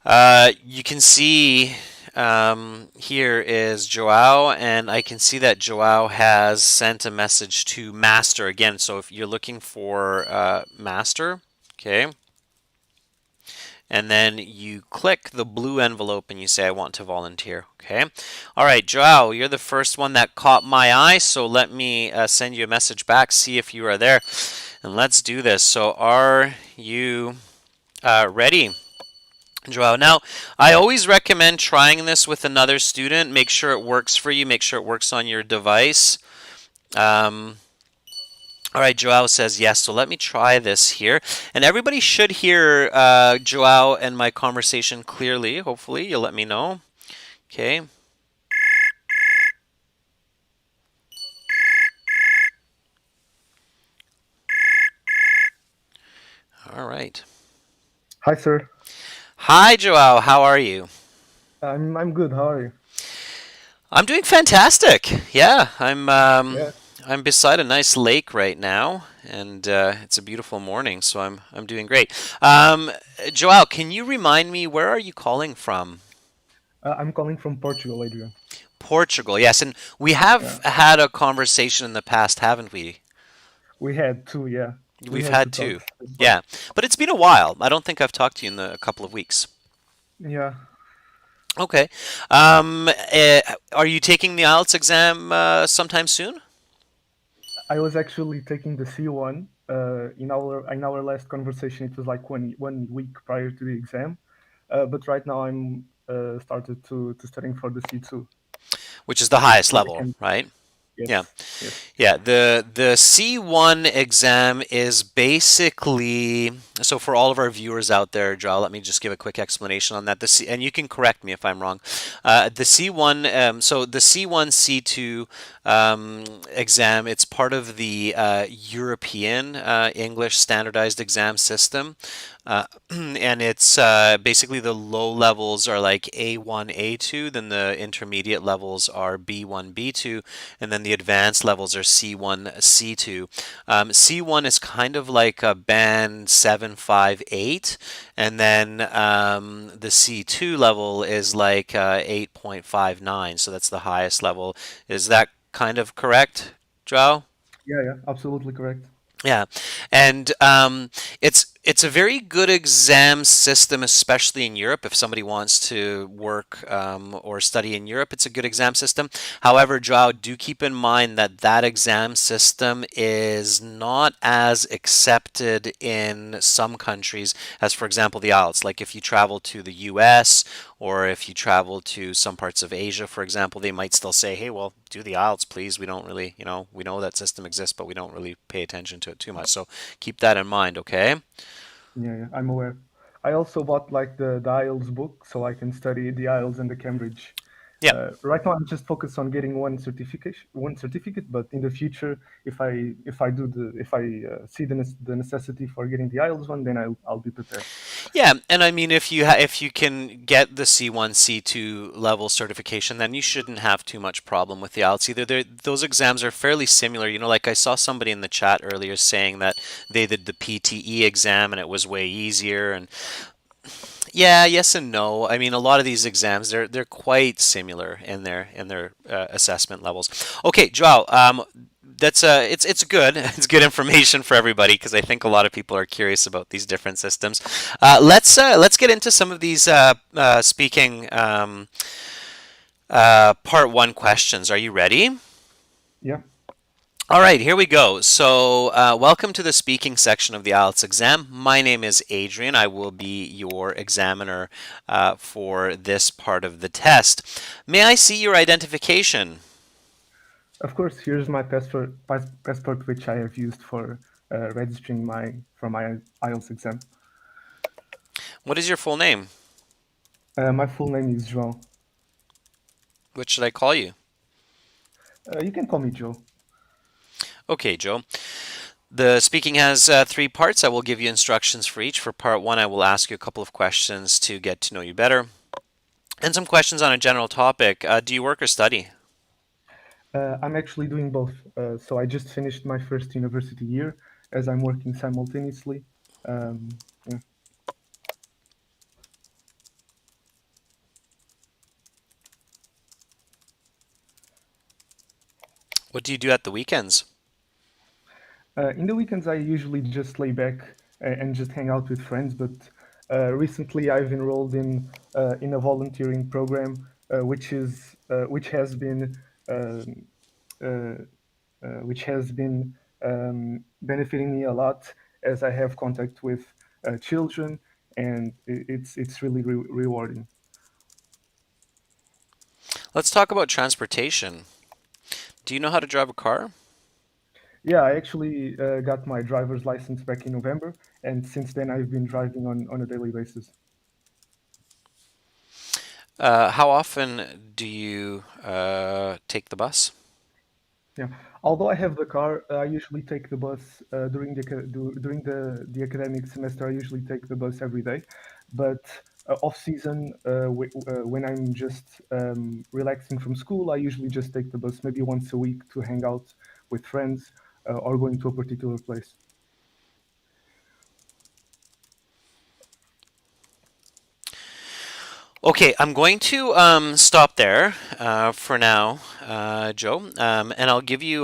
You can see here is Joao, and I can see that Joao has sent a message to Master again. So if you're looking for Master, okay, and then you click the blue envelope and you say, I want to volunteer. Okay. All right, Joao, you're the first one that caught my eye, so let me send you a message back, see if you are there, and let's do this. So are you ready, Joao? Now, I always recommend trying this with another student. Make sure it works for you. Make sure it works on your device. All right, Joao says yes, so let me try this here. And everybody should hear Joao and my conversation clearly. Hopefully, you'll let me know. Okay. All right. Hi, sir. Hi, Joao. How are you? I'm good. How are you? I'm doing fantastic. Yeah, Yeah. I'm beside a nice lake right now, and it's a beautiful morning, so I'm doing great. Joao, can you remind me, where are you calling from? I'm calling from Portugal, Adrian. Portugal, yes, and we Yeah. have had a conversation in the past, haven't we? We had two. Yeah. We We've had two had two. talks before. Yeah, but it's been a while. I don't think I've talked to you in a couple of weeks. Yeah. Okay. Are you taking the IELTS exam sometime soon? I was actually taking the C1. In our last conversation, it was like one week prior to the exam. But right now, I'm started to studying for the C2, Which is the which is highest for the level, Cambridge. right? Yeah. Yes, yes. Yeah, the C1 exam is basically, so for all of our viewers out there, Joel, let me just give a quick explanation on that. And you can correct me if I'm wrong. The C1, so the C1 C2 exam, it's part of the European English standardized exam system. And it's basically the low levels are like A1, A2, then the intermediate levels are B1, B2, and then the advanced levels are C1, C2. C1 is kind of like a band 758, and then the C2 level is like 8.59, so that's the highest level. Is that kind of correct, Joe? Yeah, yeah, absolutely correct. Yeah, and it's a very good exam system, especially in Europe. If somebody wants to work or study in Europe, it's a good exam system. However, Joao, do keep in mind that that exam system is not as accepted in some countries as, for example, the IELTS. Like if you travel to the US or if you travel to some parts of Asia, for example, they might still say, hey, well, do the IELTS, please. We don't really, we know that system exists, but we don't really pay attention to it too much. So keep that in mind, okay? Yeah, yeah, I'm aware. I also bought like the IELTS book so I can study the IELTS and the Cambridge. Yeah. Right now, I'm just focused on getting one certificate. But in the future, if I see the necessity for getting the IELTS one, then I'll be prepared. Yeah, and I mean, if you can get the C1, C2 level certification, then you shouldn't have too much problem with the IELTS either. Those exams are fairly similar. Like I saw somebody in the chat earlier saying that they did the PTE exam and it was way easier. And yeah, yes and no. I mean, a lot of these exams they're quite similar in their assessment levels. Okay, Joao, that's it's good. It's good information for everybody because I think a lot of people are curious about these different systems. Let's get into some of these speaking part one questions. Are you ready? Yeah, All right, here we go. So, welcome to the speaking section of the IELTS exam. My name is Adrian. I will be your examiner for this part of the test. May I see your identification? of course. Here's my passport, which I have used for registering my IELTS exam. What is your full name? My full name is João. What should I call you? You can call me Joe. Okay, Joe. The speaking has three parts. I will give you instructions for each. For part one, I will ask you a couple of questions to get to know you better, and some questions on a general topic. Do you work or study? I'm actually doing both. So I just finished my first university year as I'm working simultaneously. Yeah. What do you do at the weekends? In the weekends, I usually just lay back and just hang out with friends. But recently, I've enrolled in a volunteering program, which has been um, uh, which has been benefiting me a lot as I have contact with children, and it's really rewarding. Let's talk about transportation. Do you know how to drive a car? Yeah, I actually got my driver's license back in November, and since then I've been driving on a daily basis. How often do you take the bus? Yeah, although I have the car, I usually take the bus during the academic semester. I usually take the bus every day, but off season, when I'm just relaxing from school, I usually just take the bus maybe once a week to hang out with friends or going to a particular place. Okay, I'm going to stop there for now, Joe, and I'll give you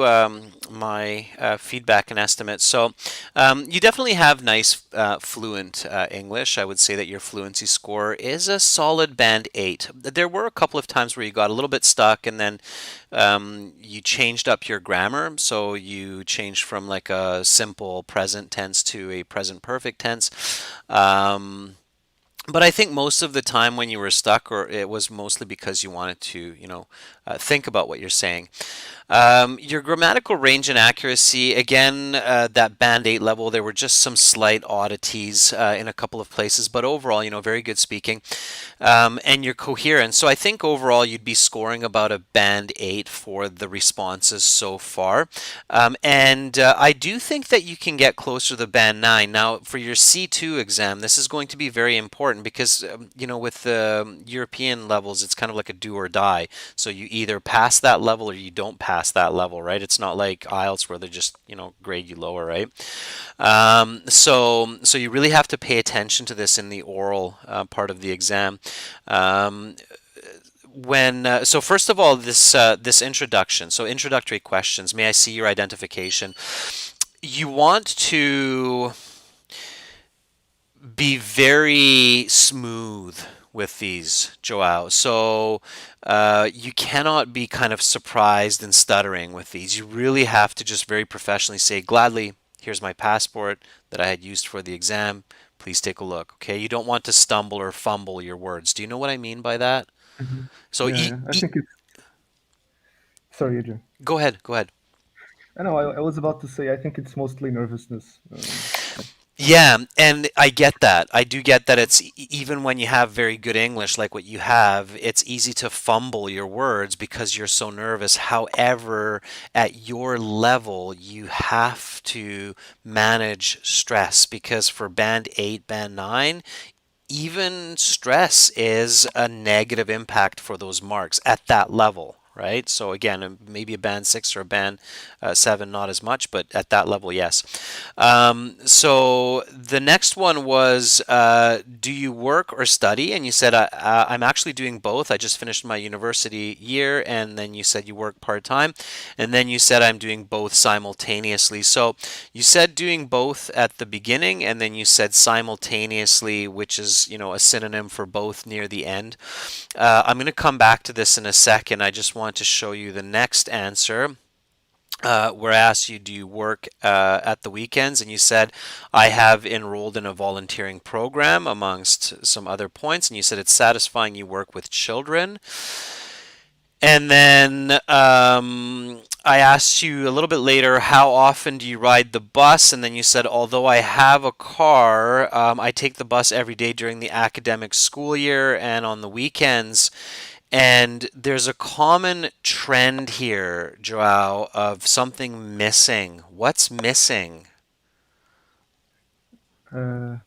my feedback and estimate. So, you definitely have nice, fluent English. I would say that your fluency score is a solid band 8. There were a couple of times where you got a little bit stuck, and then you changed up your grammar. So, you changed from like a simple present tense to a present perfect tense. But I think most of the time when you were stuck, or it was mostly because you wanted to, think about what you're saying. Your grammatical range and accuracy, again, that band 8 level, there were just some slight oddities in a couple of places, but overall, very good speaking. And your coherence. So I think overall you'd be scoring about a band 8 for the responses so far. And I do think that you can get closer to the band 9. Now, for your C2 exam, this is going to be very important because, with the European levels, it's kind of like a do or die. So you either pass that level or you don't pass that level, right? It's not like IELTS where they just, grade you lower, right? So you really have to pay attention to this in the oral part of the exam. Um, so first of all, this introduction. So introductory questions. May I see your identification? You want to be very smooth with these, Joao. So you cannot be kind of surprised and stuttering with these. You really have to just very professionally say, gladly, here's my passport that I had used for the exam. Please take a look. Okay. You don't want to stumble or fumble your words. Do you know what I mean by that? Hmm. So Yeah, yeah. I think it's sorry, Adrian. go ahead. Go ahead. I know. I was about to say I think it's mostly nervousness. Yeah. Yeah, and I get that. I do get that even when you have very good English like what you have, it's easy to fumble your words because you're so nervous. However, at your level, you have to manage stress because for band 8, band 9, even stress is a negative impact for those marks at that level, right? So again, maybe a band 6 or a band 7, not as much, but at that level, yes. So the next one was, do you work or study? And you said, I'm actually doing both. I just finished my university year, and then you said you work part time, and then you said I'm doing both simultaneously. So you said doing both at the beginning, and then you said simultaneously, which is, a synonym for both near the end. I'm going to come back to this in a second. I just want to show you the next answer. Where I asked you, do you work at the weekends? And you said, I have enrolled in a volunteering program amongst some other points. And you said, it's satisfying you work with children. And then I asked you a little bit later, how often do you ride the bus? And then you said, although I have a car, I take the bus every day during the academic school year and on the weekends. And there's a common trend here, Joao, of something missing. What's missing? Uh,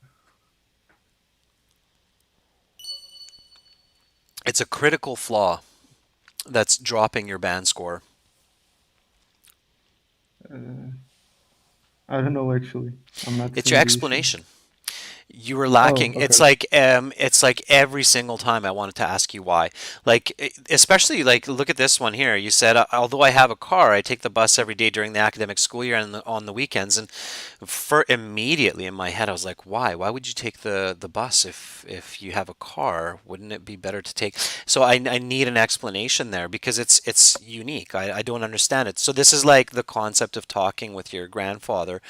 It's a critical flaw that's dropping your band score. uh, I don't know actually. I'm not It's your seeing the issue. explanation. You were Oh, lacking. okay. It's like every single time I wanted to ask you why. Like especially like look at this one here. You said although I have a car, I take the bus every day during the academic school year and on the weekends. And for immediately in my head, I was like, why? Why would you take the bus if you have a car? Wouldn't it be better to take? So I need an explanation there because it's unique. I don't understand it. So this is like the concept of talking with your grandfather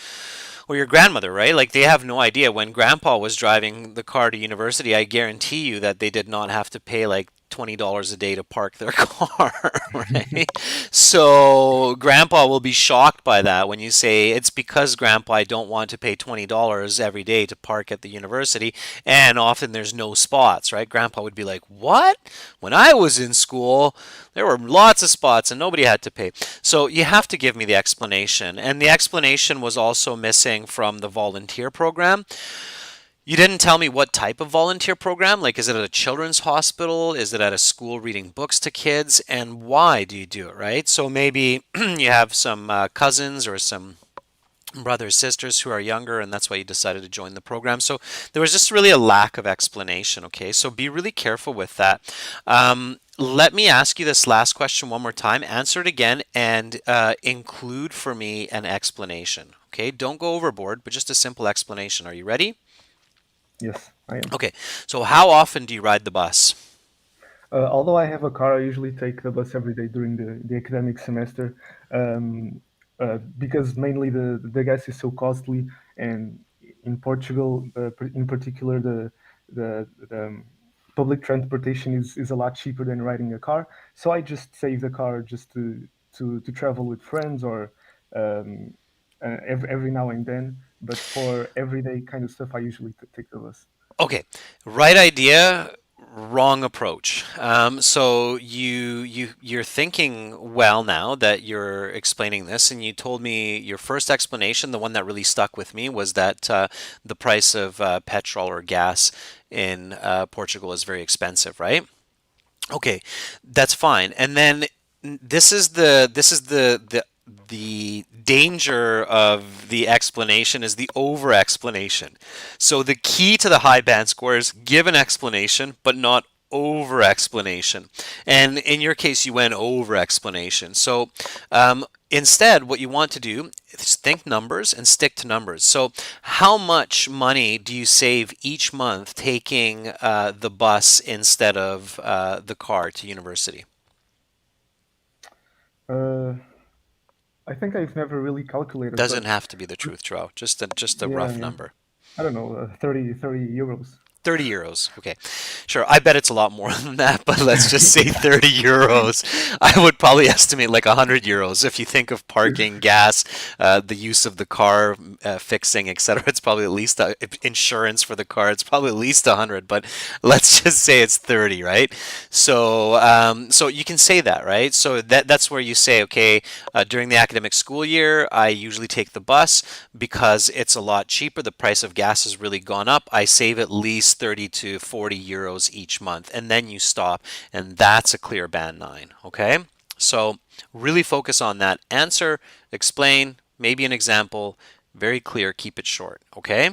or your grandmother, right? Like they have no idea. When grandpa was driving the car to university, I guarantee you that they did not have to pay like $20 a day to park their car, right? So grandpa will be shocked by that when you say it's because grandpa I don't want to pay $20 every day to park at the university and often there's no spots, right? Grandpa would be like, "What? When I was in school, there were lots of spots and nobody had to pay." So you have to give me the explanation. And the explanation was also missing from the volunteer program. You didn't tell me what type of volunteer program. Like, is it at a children's hospital? Is it at a school reading books to kids? And why do you do it, right? So maybe you have some cousins or some brothers, sisters who are younger, and that's why you decided to join the program. So there was just really a lack of explanation, okay? So be really careful with that. Let me ask you this last question one more time. Answer it again and include for me an explanation, okay? Don't go overboard, but just a simple explanation. Are you ready? Yes, I am. Okay, so how often do you ride the bus? Although I have a car, I usually take the bus every day during the academic semester, because mainly the gas is so costly, and in Portugal, in particular, the public transportation is a lot cheaper than riding a car. So I just save the car just to travel with friends or um, every now and then. But for everyday kind of stuff, I usually take the bus. Okay, right idea, wrong approach. So you're thinking well now that you're explaining this, and you told me your first explanation, the one that really stuck with me, was that the price of petrol or gas in Portugal is very expensive, right? Okay, that's fine. And then this is the danger of the explanation is the over explanation. So the key to the high band score is give an explanation, but not over explanation. And in your case, you went over explanation. So instead, what you want to do is think numbers and stick to numbers. So how much money do you save each month taking the bus instead of the car to university? Uh, I think I've never really calculated, Doesn't but have to be the truth, Joe. Just a yeah, rough yeah. number. I don't know, 30 euros. 30 euros. Okay. Sure. I bet it's a lot more than that, but let's just say 30 euros. I would probably estimate like 100 euros if you think of parking, gas, the use of the car, fixing, etc. It's probably at least insurance for the car. It's probably at least 100, but let's just say it's 30, right? So you can say that, right? So that's where you say, okay, during the academic school year, I usually take the bus because it's a lot cheaper. The price of gas has really gone up. I save at least 30 to 40 euros each month, and then you stop, and that's a clear band 9. Okay, so really focus on that answer, explain, maybe an example, very clear, keep it short. Okay,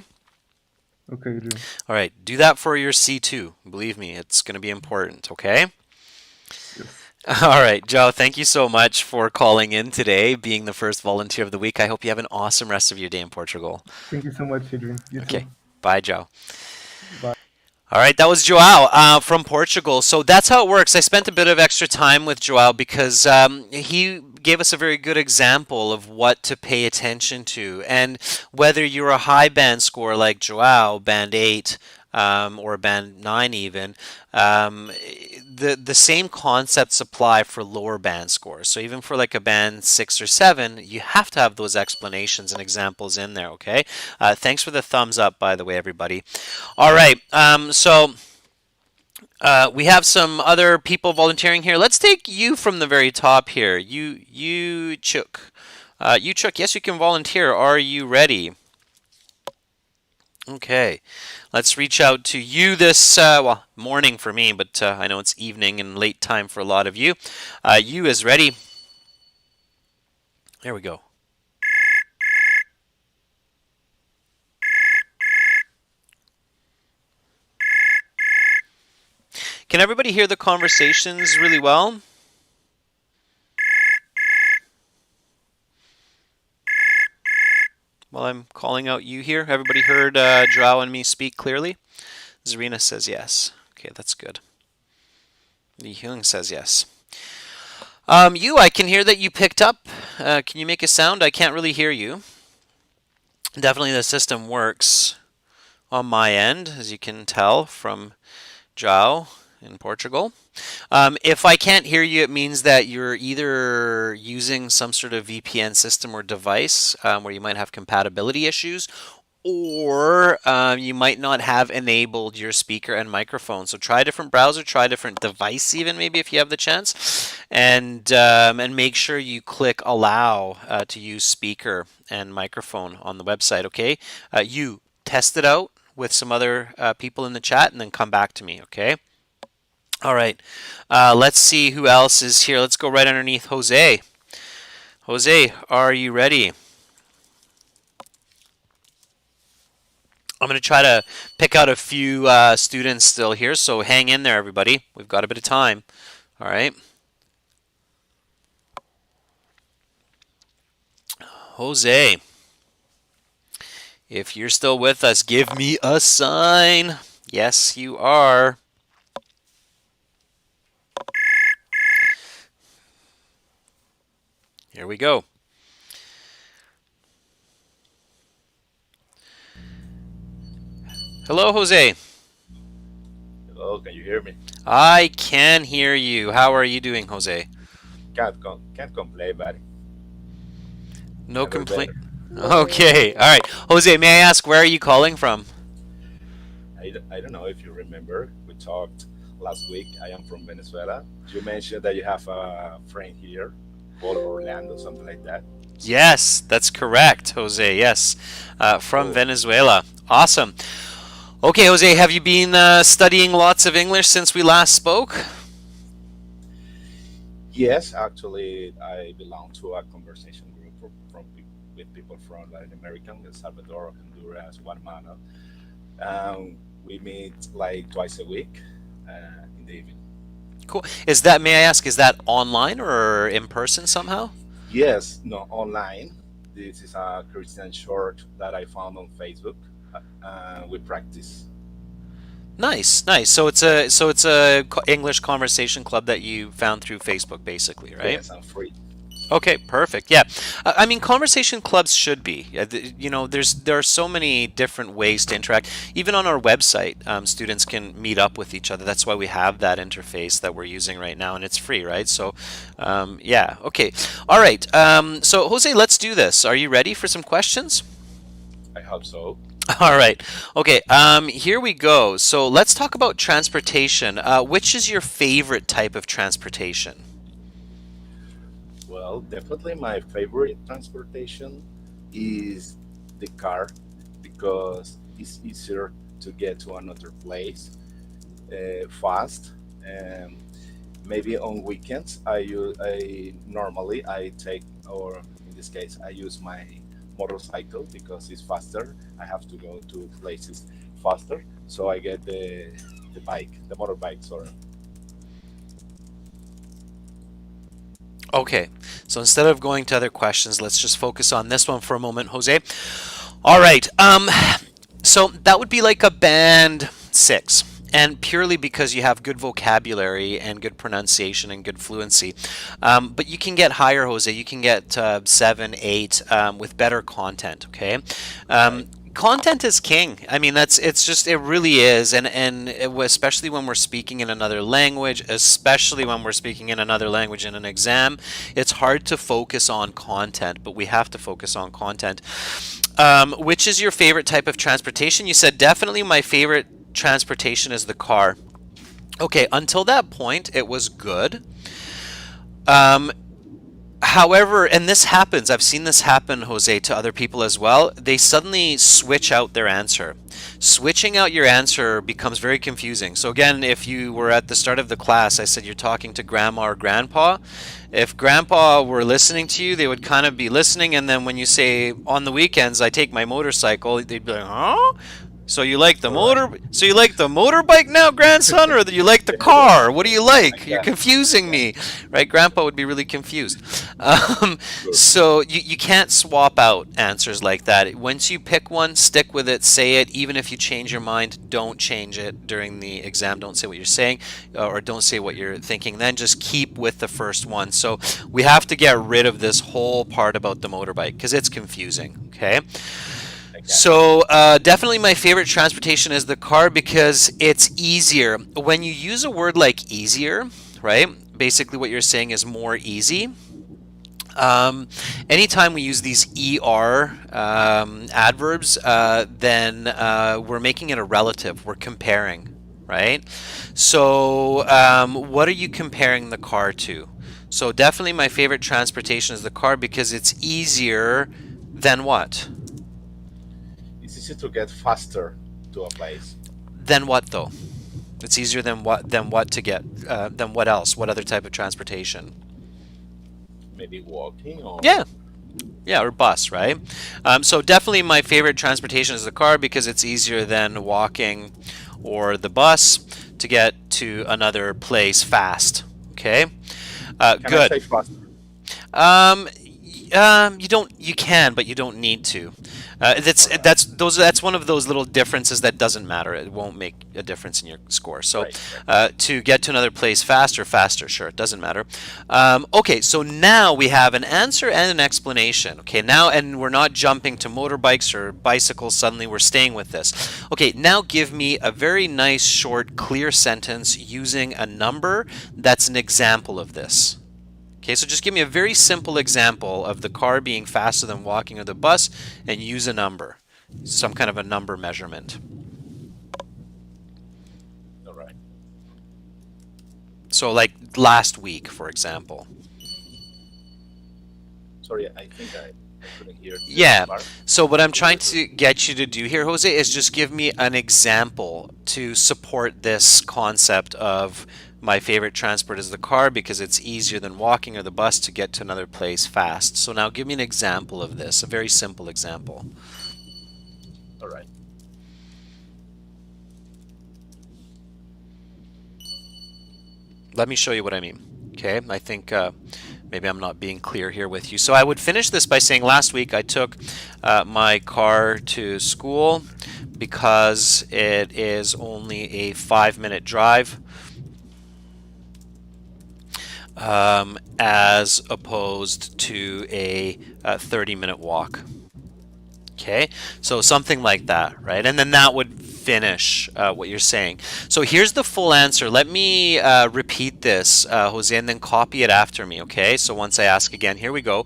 Okay, Drew. all right, do that for your C2. Believe me, it's going to be important. Okay. Yes. All right, Joe, thank you so much for calling in today, being the first volunteer of the week. I hope you have an awesome rest of your day in Portugal. Thank you so much, Adrian. You too. Okay, bye, Joe. Bye. All right, that was Joao from Portugal. So that's how it works. I spent a bit of extra time with Joao because he gave us a very good example of what to pay attention to. And whether you're a high band score like Joao, band 8, or band 9 even, um, the same concepts apply for lower band scores. So even for like a band 6 or 7, you have to have those explanations and examples in there, okay? Thanks for the thumbs up, by the way, everybody. All right, we have some other people volunteering here. Let's take you from the very top here. You Chook. You Chook, yes, you can volunteer. Are you ready? Okay, let's reach out to you this well, morning for me, but I know it's evening and late time for a lot of you. You is ready. There we go. Can everybody hear the conversations really well? While I'm calling out you here, everybody heard Joao and me speak clearly? Zarina says yes. Okay, that's good. Li Hyung says yes. I can hear that you picked up. Can you make a sound? I can't really hear you. Definitely the system works on my end, as you can tell from Joao in Portugal. If I can't hear you, it means that you're either using some sort of VPN system or device where you might have compatibility issues, or you might not have enabled your speaker and microphone. So try a different browser, try a different device, even maybe if you have the chance, and make sure you click allow to use speaker and microphone on the website. Okay, you test it out with some other people in the chat, and then come back to me. Okay. All right. Let's see who else is here. Let's go right underneath Jose. Jose, are you ready? I'm going to try to pick out a few students still here, so hang in there, everybody. We've got a bit of time. All right. Jose, if you're still with us, give me a sign. Yes, you are. Here we go. Hello, Jose. Oh, can you hear me? I can hear you. How are you doing, Jose? Can't complain, buddy. No Never complaint. better. Okay. All right. Jose, may I ask where are you calling from? I don't know if you remember. We talked last week. I am from Venezuela. You mentioned that you have a friend here called Orlando, something like that. Yes, that's correct, Jose. Yes, from Oh, Venezuela. Awesome. Okay, Jose, have you been studying lots of English since we last spoke? yes. Actually, I belong to a conversation group with people from Latin America, El Salvador, Honduras, Guatemala. We meet like twice a week in the evening. Cool. Is that, may I ask, is that online or in person somehow? Yes, no, online. This is a Christian short that I found on Facebook. We practice. Nice, nice. So it's a English conversation club that you found through Facebook, basically, right? Yes, I'm free. Okay, perfect. Yeah, I mean, conversation clubs should be. You know, there are so many different ways to interact. Even on our website, students can meet up with each other. That's why we have that interface that we're using right now, and it's free, right? So, yeah. Okay. All right. So, Jose, let's do this. Are you ready for some questions? I hope so. All right. Okay. Here we go. So let's talk about transportation. Which is your favorite type of transportation? Well, definitely my favorite transportation is the car because it's easier to get to another place fast. And maybe on weekends, I normally I take, or in this case, I use my motorcycle because it's faster. I have to go to places faster, so I get the bike, the motorbike. Sorry. Okay. So instead of going to other questions, let's just focus on this one for a moment, Jose. All right. So that would be like a band six. And purely because you have good vocabulary and good pronunciation and good fluency. But you can get higher, Jose. You can get seven, eight with better content, okay? Right. Content is king. I mean, it's just it really is, and especially when we're speaking in another language, especially when we're speaking in another language in an exam, it's hard to focus on content, but we have to focus on content. Which is your favorite type of transportation? You said definitely my favorite transportation is the car. Okay, until that point, it was good. Um, However, and this happens, I've seen this happen, Jose, to other people as well. They suddenly switch out their answer. Switching out your answer becomes very confusing. So, again, if you were at the start of the class, I said you're talking to grandma or grandpa. If grandpa were listening to you, they would kind of be listening. And then when you say, on the weekends, I take my motorcycle, they'd be like, huh? All right. So you like the motorbike now, grandson, or do you like the car? What do you I like? You're got it. I confusing got me, it. right? Grandpa would be really confused. Um, Good. so you can't swap out answers like that. Once you pick one, stick with it, say it. Even if you change your mind, don't change it during the exam. Don't say what you're saying, or don't say what you're thinking. Then just keep with the first one. So we have to get rid of this whole part about the motorbike because it's confusing. Okay. I got it. So, definitely my favorite transportation is the car because it's easier. When you use a word like easier, right? Basically, what you're saying is more easy. Um, Anytime we use these er adverbs, then we're making it a relative. We're comparing, right? So, what are you comparing the car to? So, definitely my favorite transportation is the car because it's easier than what? It's easy to get faster to a place. Than what though? It's easier than what to get than what else? What other type of transportation? Maybe walking or Yeah, yeah, or bus, right? So definitely my favorite transportation is the car because it's easier than walking or the bus to get to another place fast. Okay, can I good. say faster? Um, You don't. You can, but you don't need to. All right. That's one of those little differences that doesn't matter. It won't make a difference in your score. So, Right. Right. to get to another place faster, sure, it doesn't matter. Okay, so now we have an answer and an explanation. Okay, now and we're not jumping to motorbikes or bicycles. Suddenly, we're staying with this. Okay, now give me a very nice, short, clear sentence using a number that's an example of this. Okay, so just give me a very simple example of the car being faster than walking or the bus and use a number, some kind of a number measurement. All right. So, like last week, for example. Sorry, I couldn't hear the Yeah, last part. so what I'm Could you trying repeat? to get you to do here, Jose, is just give me an example to support this concept of my favorite transport is the car because it's easier than walking or the bus to get to another place fast. So now give me an example of this, a very simple example. All right. Let me show you what I mean. Okay, I think maybe I'm not being clear here with you. So I would finish this by saying last week I took my car to school because it is only a 5-minute drive as opposed to a 30-minute walk. Okay, so something like that, right? And then that would finish what you're saying. So here's the full answer. Let me repeat this, Jose, and then copy it after me, okay? So once I ask again, here we go.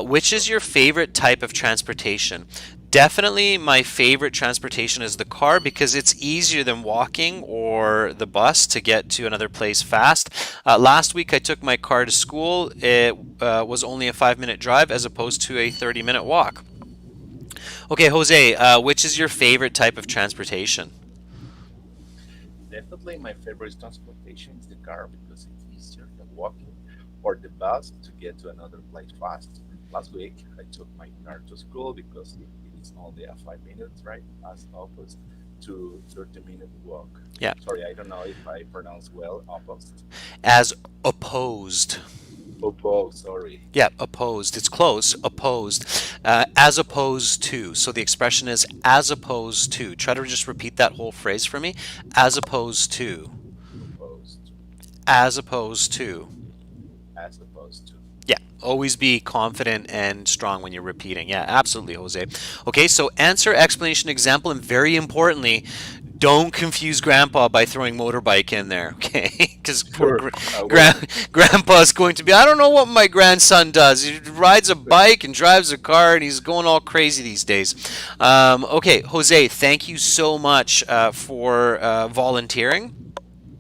Which is your favorite type of transportation? Definitely my favorite transportation is the car because it's easier than walking or the bus to get to another place fast. Last week I took my car to school. It was only a 5-minute drive as opposed to a 30-minute walk. Okay, Jose, which is your favorite type of transportation? Definitely, my favorite transportation is the car because it's easier than walking or the bus to get to another place fast. Last week, I took my car to school because it is only a 5 minutes, right? As opposed to 30-minute walk. Yeah, Sorry, I don't know if I pronounce well opposed. as opposed. Oh, sorry. Yeah, opposed. It's close. Opposed. As opposed to. So the expression is as opposed to. Try to just repeat that whole phrase for me. As opposed to. Opposed to, As opposed to. as opposed to. Yeah, always be confident and strong when you're repeating. Yeah, absolutely, Jose. Okay, so answer, explanation, example, and very importantly, don't confuse grandpa by throwing motorbike in there, okay? Because Sure, I will. grandpa's going to be, I don't know what my grandson does. He rides a bike and drives a car and he's going all crazy these days. Okay, Jose, thank you so much for volunteering.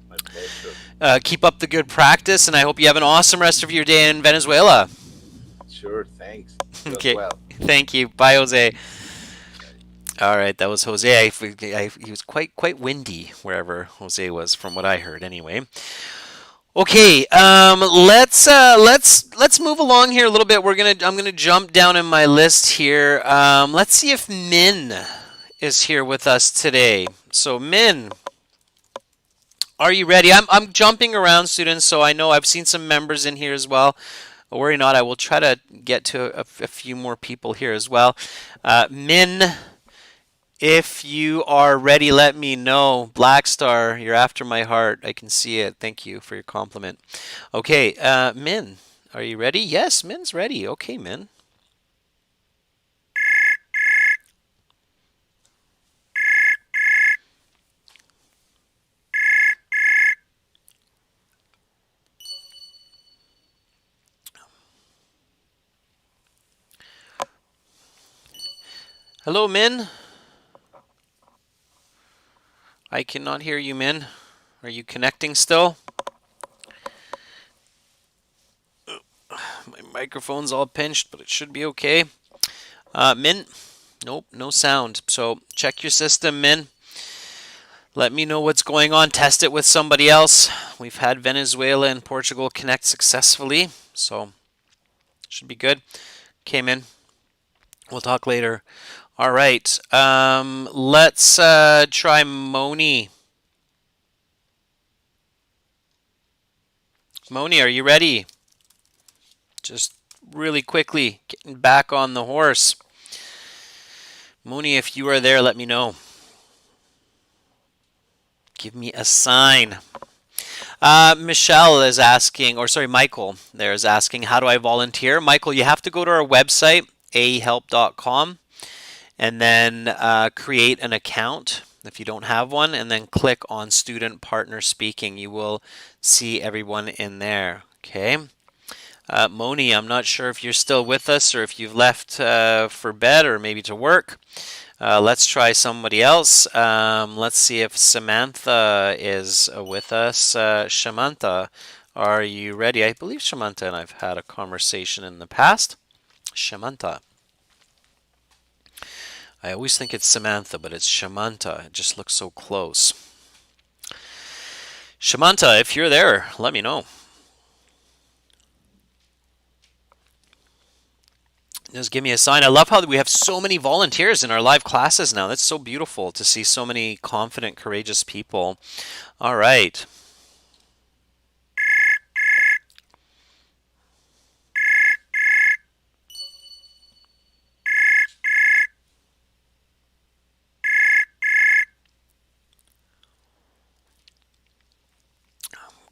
My pleasure. Keep up the good practice, and I hope you have an awesome rest of your day in Venezuela. Sure, thanks. You as Okay, well. thank you. Bye, Jose. Bye. All right, that was Jose. He was quite windy wherever Jose was, from what I heard, anyway. Okay, let's move along here a little bit. I'm gonna jump down in my list here. Let's see if Min is here with us today. So Min, are you ready? I'm jumping around, students, so I know I've seen some members in here as well. Worry not, I will try to get to a few more people here as well. Min, if you are ready, let me know. Black Star, you're after my heart. I can see it. Thank you for your compliment. Okay, Min, are you ready? Yes, Min's ready. Okay, Min. Hello, Min. I cannot hear you, Min. Are you connecting still? My microphone's all pinched, but it should be okay. Min, nope, no sound. So check your system, Min. Let me know what's going on. Test it with somebody else. We've had Venezuela and Portugal connect successfully, so should be good. Okay, Min. We'll talk later. All right. Let's try Moni. Moni, are you ready? Just really quickly, getting back on the horse. Mooney, if you are there, let me know. Give me a sign. Michelle is asking, or sorry, Michael there is asking, how do I volunteer? Michael, you have to go to our website, ahelp.com, and then create an account if you don't have one, and then click on Student Partner Speaking. You will see everyone in there. Okay. Moni, I'm not sure if you're still with us or if you've left for bed or maybe to work. Let's try somebody else. Let's see if Samantha is with us. Shamantha, are you ready? I believe Shamantha and I've had a conversation in the past. Shamantha. I always think it's Samantha, but it's Shamantha. It just looks so close. Shamantha, if you're there, let me know. Just give me a sign. I love how we have so many volunteers in our live classes now. That's so beautiful to see so many confident, courageous people. All right.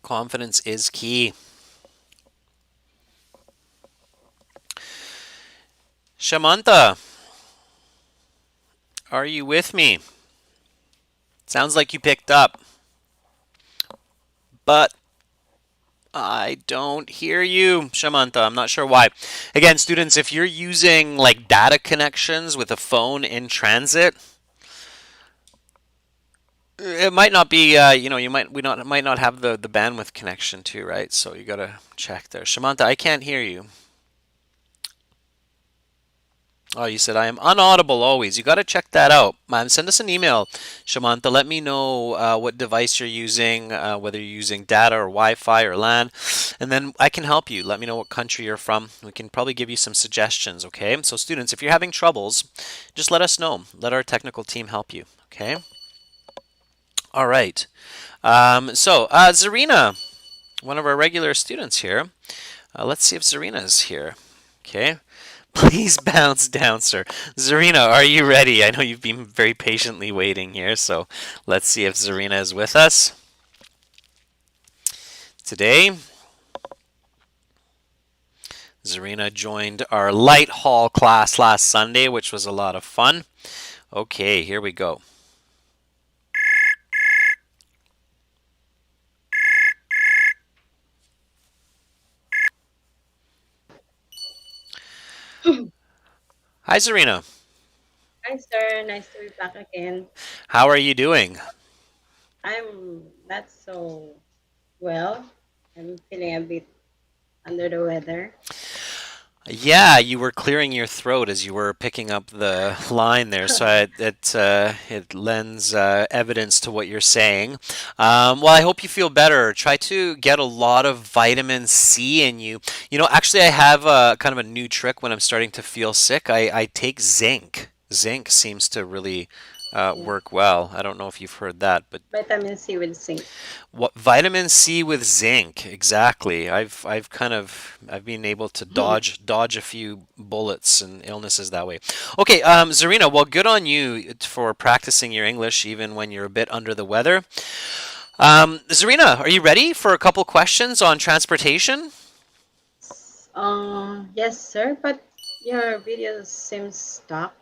Confidence is key. Shamantha, are you with me? Sounds like you picked up, but I don't hear you, Shamantha. I'm not sure why. Again, students, if you're using like data connections with a phone in transit, it might not be. You might not have the bandwidth connection too, right? So you gotta check there. Shamantha, I can't hear you. Oh, you said I am unaudible always. You got to check that out. Send us an email, Shamantha. Let me know what device you're using, whether you're using data or Wi-Fi or LAN, and then I can help you. Let me know what country you're from. We can probably give you some suggestions, okay? So students, if you're having troubles, just let us know. Let our technical team help you, okay? All right. Zarina, one of our regular students here. Let's see if Zarina is here. Okay. Please bounce down, sir. Zarina, are you ready? I know you've been very patiently waiting here, so let's see if Zarina is with us today. Zarina joined our light hall class last Sunday, which was a lot of fun. Okay, here we go. Hi, Zarina. Hi, sir. Nice to be back again. How are you doing? I'm not so well. I'm feeling a bit under the weather. Yeah, you were clearing your throat as you were picking up the line there, so it lends evidence to what you're saying. Well, I hope you feel better. Try to get a lot of vitamin C in you. You know, actually, I have a kind of a new trick when I'm starting to feel sick. I take zinc. Zinc seems to really Yeah. work well. I don't know if you've heard that, but Vitamin C with zinc. what vitamin C with zinc? Exactly. I've been able to dodge a few bullets and illnesses that way. Okay, Zarina. Well, good on you for practicing your English even when you're a bit under the weather. Zarina, are you ready for a couple questions on transportation? Yes, sir. But your video seems stuck.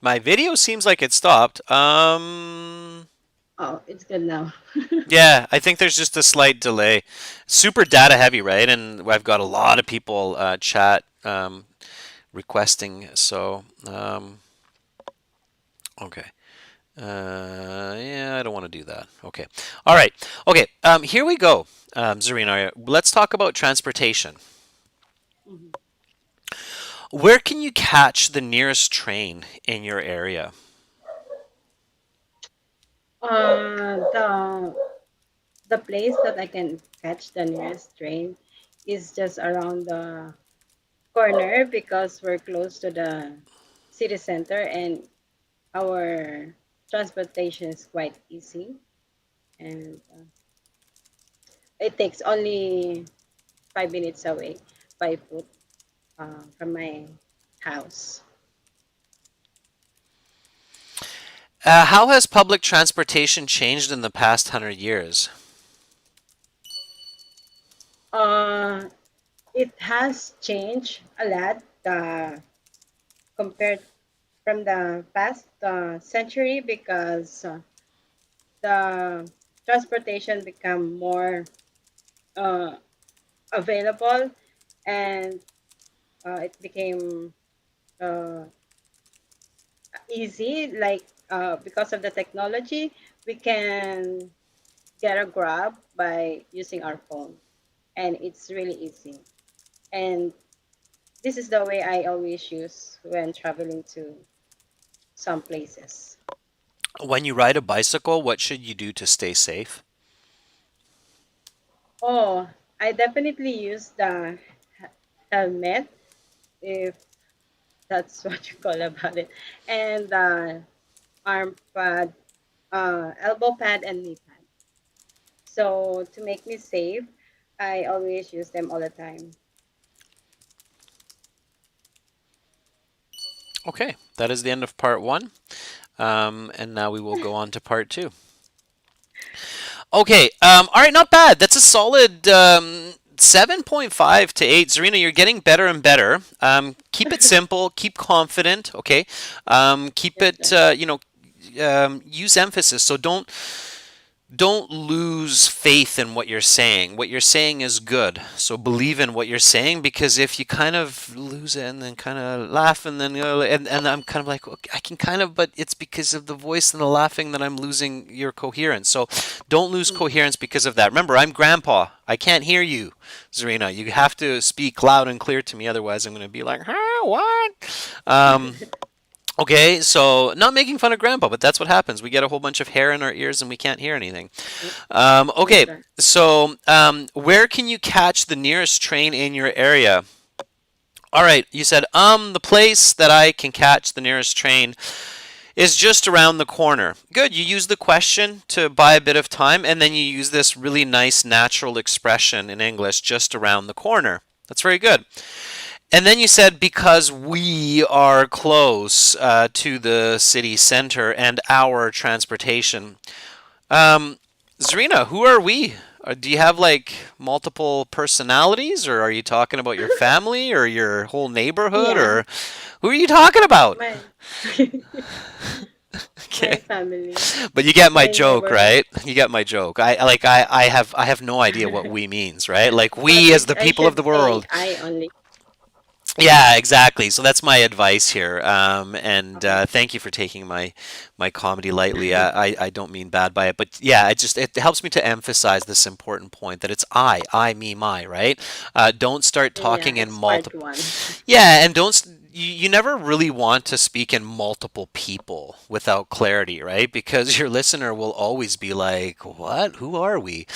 My video seems like it stopped. Oh, it's good now. Yeah, I think there's just a slight delay. Super data heavy, right? And I've got a lot of people chat requesting. So, okay. Yeah, I don't want to do that. Okay. All right. Okay. Here we go, Zarina. Let's talk about transportation. Mhm. Where can you catch the nearest train in your area? The place that I can catch the nearest train is just around the corner because we're close to the city center and our transportation is quite easy and it takes only 5 minutes away by foot. from my house. How has public transportation changed in the past 100 years? Uh, it has changed a lot compared from the past century because the transportation become more uh, available, and it became uh, easy. Like because of the technology, we can get a grab by using our phone, and it's really easy. And this is the way I always use when traveling to some places. When you ride a bicycle, what should you do to stay safe? Oh, I definitely use the helmet, if that's what you call about it, and the arm pad, elbow pad, and knee pad. So to make me safe, I always use them all the time. Okay, that is the end of part one. And now we will go on to part two. Okay, all right, not bad. That's a solid 7.5 to 8. Zarina, you're getting better and better. Keep it simple, keep confident, okay? Keep Yes, it, sir. use emphasis. So don't lose faith in what you're saying. What you're saying is good. So believe in what you're saying, because if you kind of lose it and then kind of laugh and then and I'm kind of like, okay, I can kind of, but it's because of the voice and the laughing that I'm losing your coherence. So don't lose Mm. coherence because of that. Remember, I'm grandpa. I can't hear you, Zarina. You have to speak loud and clear to me, otherwise I'm going to be like, huh, what? Okay, so not making fun of grandpa, but that's what happens. We get a whole bunch of hair in our ears and we can't hear anything. Yes, Okay, sir. so where can you catch the nearest train in your area? All right, you said, the place that I can catch the nearest train is just around the corner. Good, you use the question to buy a bit of time, and then you use this really nice natural expression in English, just around the corner. That's very good. And then you said because we are close to the city center and our transportation. Um, Zarina, who are we? Do you have like multiple personalities, or are you talking about your family or your whole neighborhood, Yeah, or who are you talking about? my my Okay, family, but you get my my joke, neighborhood. right? You get my joke. I have no idea what we means, right? Like But we as the I people of should the say world. I only. Yeah, exactly. So that's my advice here. And Okay. thank you for taking my comedy lightly. I don't mean bad by it, but yeah, it helps me to emphasize this important point that it's I, me, my, right? Don't start Yeah, talking in it's part multiple. one. Yeah, and don't you never really want to speak in multiple people without clarity, right? Because your listener will always be like, "What? Who are we?"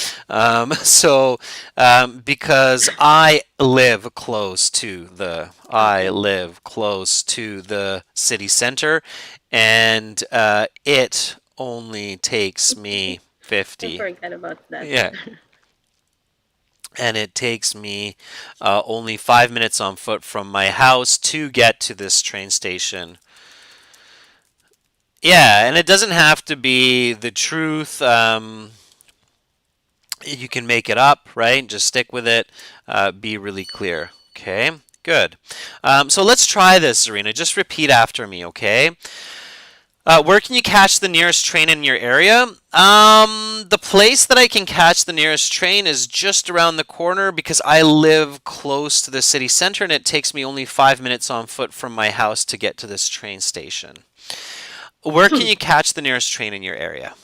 Because I Okay. live close to the city center, and it only takes me I 50. forgot about that. Yeah, and it takes me only 5 minutes on foot from my house to get to this train station. Yeah, and it doesn't have to be the truth. You can make it up, right? Just stick with it. Be really clear. Okay, good. So let's try this, Zarina. Just repeat after me, okay? Where can you catch the nearest train in your area? The place that I can catch the nearest train is just around the corner because I live close to the city center and it takes me only 5 minutes on foot from my house to get to this train station. Where can you catch the nearest train in your area?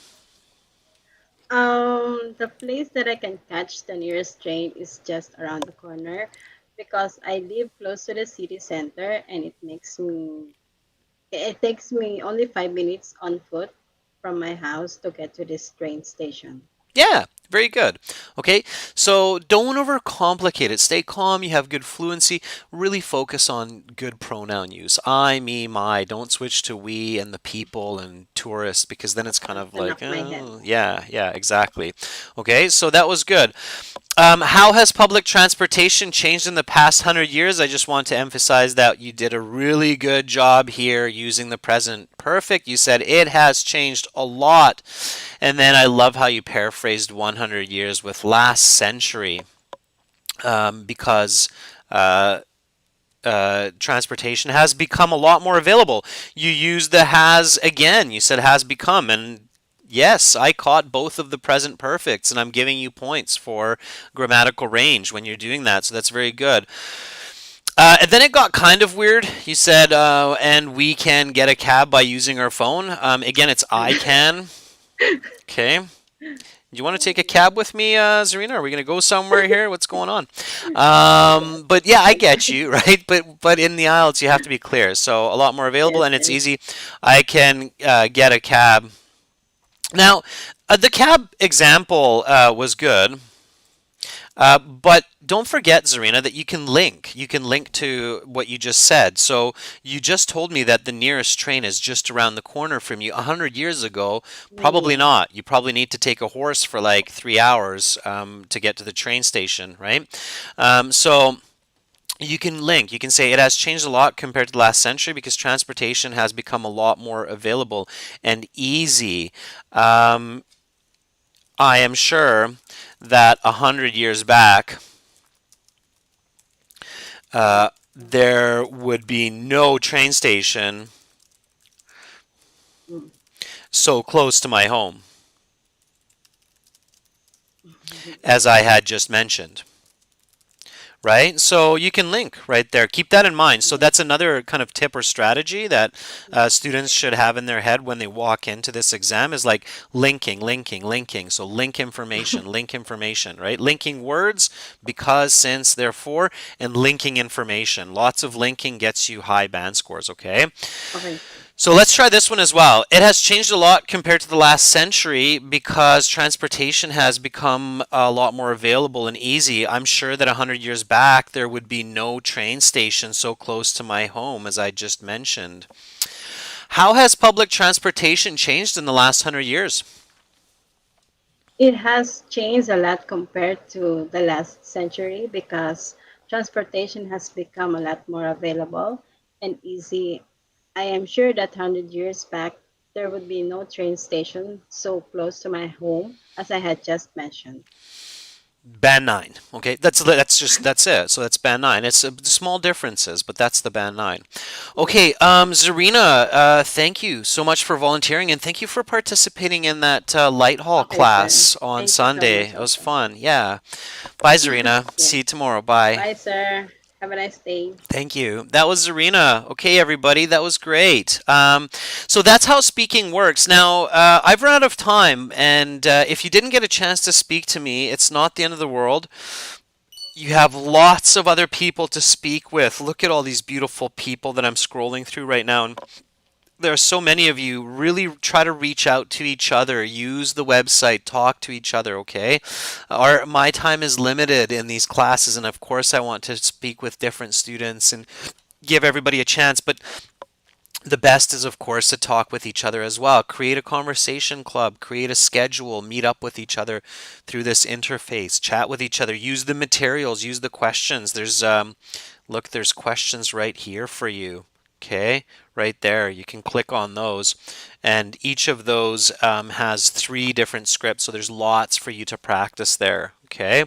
The place that I can catch the nearest train is just around the corner because I live close to the city center, and it takes me only 5 minutes on foot from my house to get to this train station. Yeah, very good. Okay, so don't overcomplicate it. Stay calm. You have good fluency. Really focus on good pronoun use. I, me, my. Don't switch to we and the people and tourists because then it's kind Okay, of to like, knock my head. oh, yeah, yeah, exactly. Okay, so that was good. How has public transportation changed in the past 100 years? I just want to emphasize that you did a really good job here using the present perfect. You said it has changed a lot. And then I love how you paraphrased 100 years with last century, because uh, transportation has become a lot more available. You used the has again. You said has become, and yes, I caught both of the present perfects, and I'm giving you points for grammatical range when you're doing that. So that's very good. And then it got kind of weird. You said, and we can get a cab by using our phone. Again, it's I can. Okay. Do you want to take a cab with me, Zarina? Are we going to go somewhere here? What's going on? But yeah, I get you, right? But in the IELTS, you have to be clear. So a lot more available, Yes, and it's yes. easy. I can get a cab. Now, the cab example was good. But don't forget, Zarina, that you can link. You can link to what you just said. So you just told me that the nearest train is just around the corner from you. 100 years ago, probably Mm, not. You probably need to take a horse for like 3 hours to get to the train station, right? So you can link. You can say it has changed a lot compared to the last century because transportation has become a lot more available and easy. Um, I am sure that 100 years back, there would be no train station mm, so close to my home mm. as I had just mentioned. Right? So you can link right there. Keep that in mind. So Yes. that's another kind of tip or strategy that students should have in their head when they walk into this exam is like linking, linking, linking. So link information, right? Linking words, because, since, therefore, and linking information. Lots of linking gets you high band scores, okay? Okay. So let's try this one as well. It has changed a lot compared to the last century because transportation has become a lot more available and easy. I'm sure that 100 years back there would be no train station so close to my home as I just mentioned. How has public transportation changed in the last 100 years? It has changed a lot compared to the last century because transportation has become a lot more available and easy. I am sure that 100 years back, there would be no train station so close to my home, as I had just mentioned. Band 9. Okay, that's it. So that's band 9. It's small differences, but that's the band 9. Okay, Zarina, thank you so much for volunteering, and thank you for participating in that light hall Okay, sir. class on Thank you so Sunday. much It was also. fun. Yeah. Bye, Zarina. Yeah. See you tomorrow. Bye. Bye, sir. Have a nice day. Thank you. That was Zarina. Okay, everybody, that was great. So that's how speaking works. Now, I've run out of time, and if you didn't get a chance to speak to me, it's not the end of the world. You have lots of other people to speak with. Look at all these beautiful people that I'm scrolling through right now. And there are so many of you. Really try to reach out to each other. Use the website. Talk to each other, okay? My time is limited in these classes, and of course, I want to speak with different students and give everybody a chance. But the best is, of course, to talk with each other as well. Create a conversation club, create a schedule, meet up with each other through this interface, chat with each other, use the materials, use the questions. Look, there's questions right here for you. Okay, right there. You can click on those, and each of those has 3 different scripts, so there's lots for you to practice there. Okay.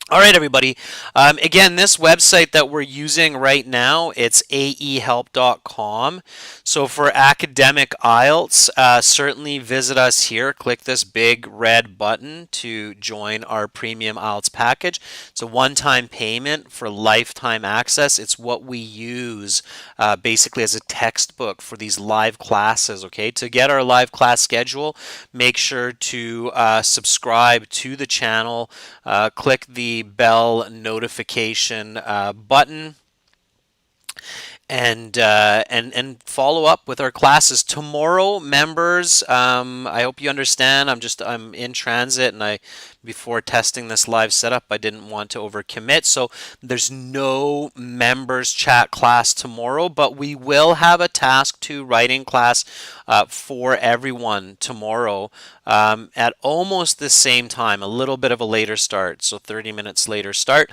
All right, everybody. Again, this website that we're using right now, it's aehelp.com. So for academic IELTS, certainly visit us here. Click this big red button to join our premium IELTS package. It's a one-time payment for lifetime access. It's what we use basically as a textbook for these live classes. Okay, to get our live class schedule, make sure to subscribe to the channel. Click the bell notification button, and follow up with our classes tomorrow, members. I hope you understand. I'm in transit, and I before testing this live setup, I didn't want to overcommit. So there's no members chat class tomorrow, but we will have a task two writing class for everyone tomorrow at almost the same time, a little bit of a later start, so 30 minutes later start.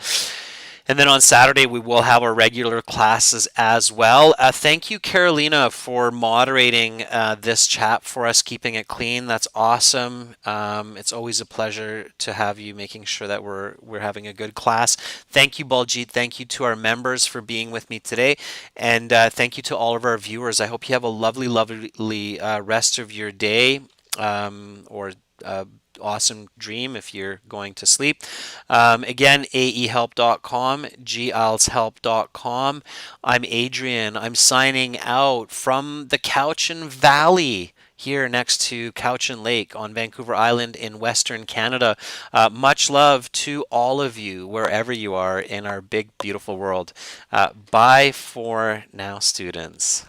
And then on Saturday, we will have our regular classes as well. Thank you, Carolina, for moderating this chat for us, keeping it clean. That's awesome. It's always a pleasure to have you, making sure that we're having a good class. Thank you, Baljeet. Thank you to our members for being with me today, and thank you to all of our viewers. I hope you have a lovely, lovely rest of your day, or uh, awesome dream if you're going to sleep. Again, aehelp.com, gialshelp.com. I'm Adrian. I'm signing out from the Cowichan Valley here next to Cowichan Lake on Vancouver Island in Western Canada. Much love to all of you wherever you are in our big, beautiful world. Bye for now, students.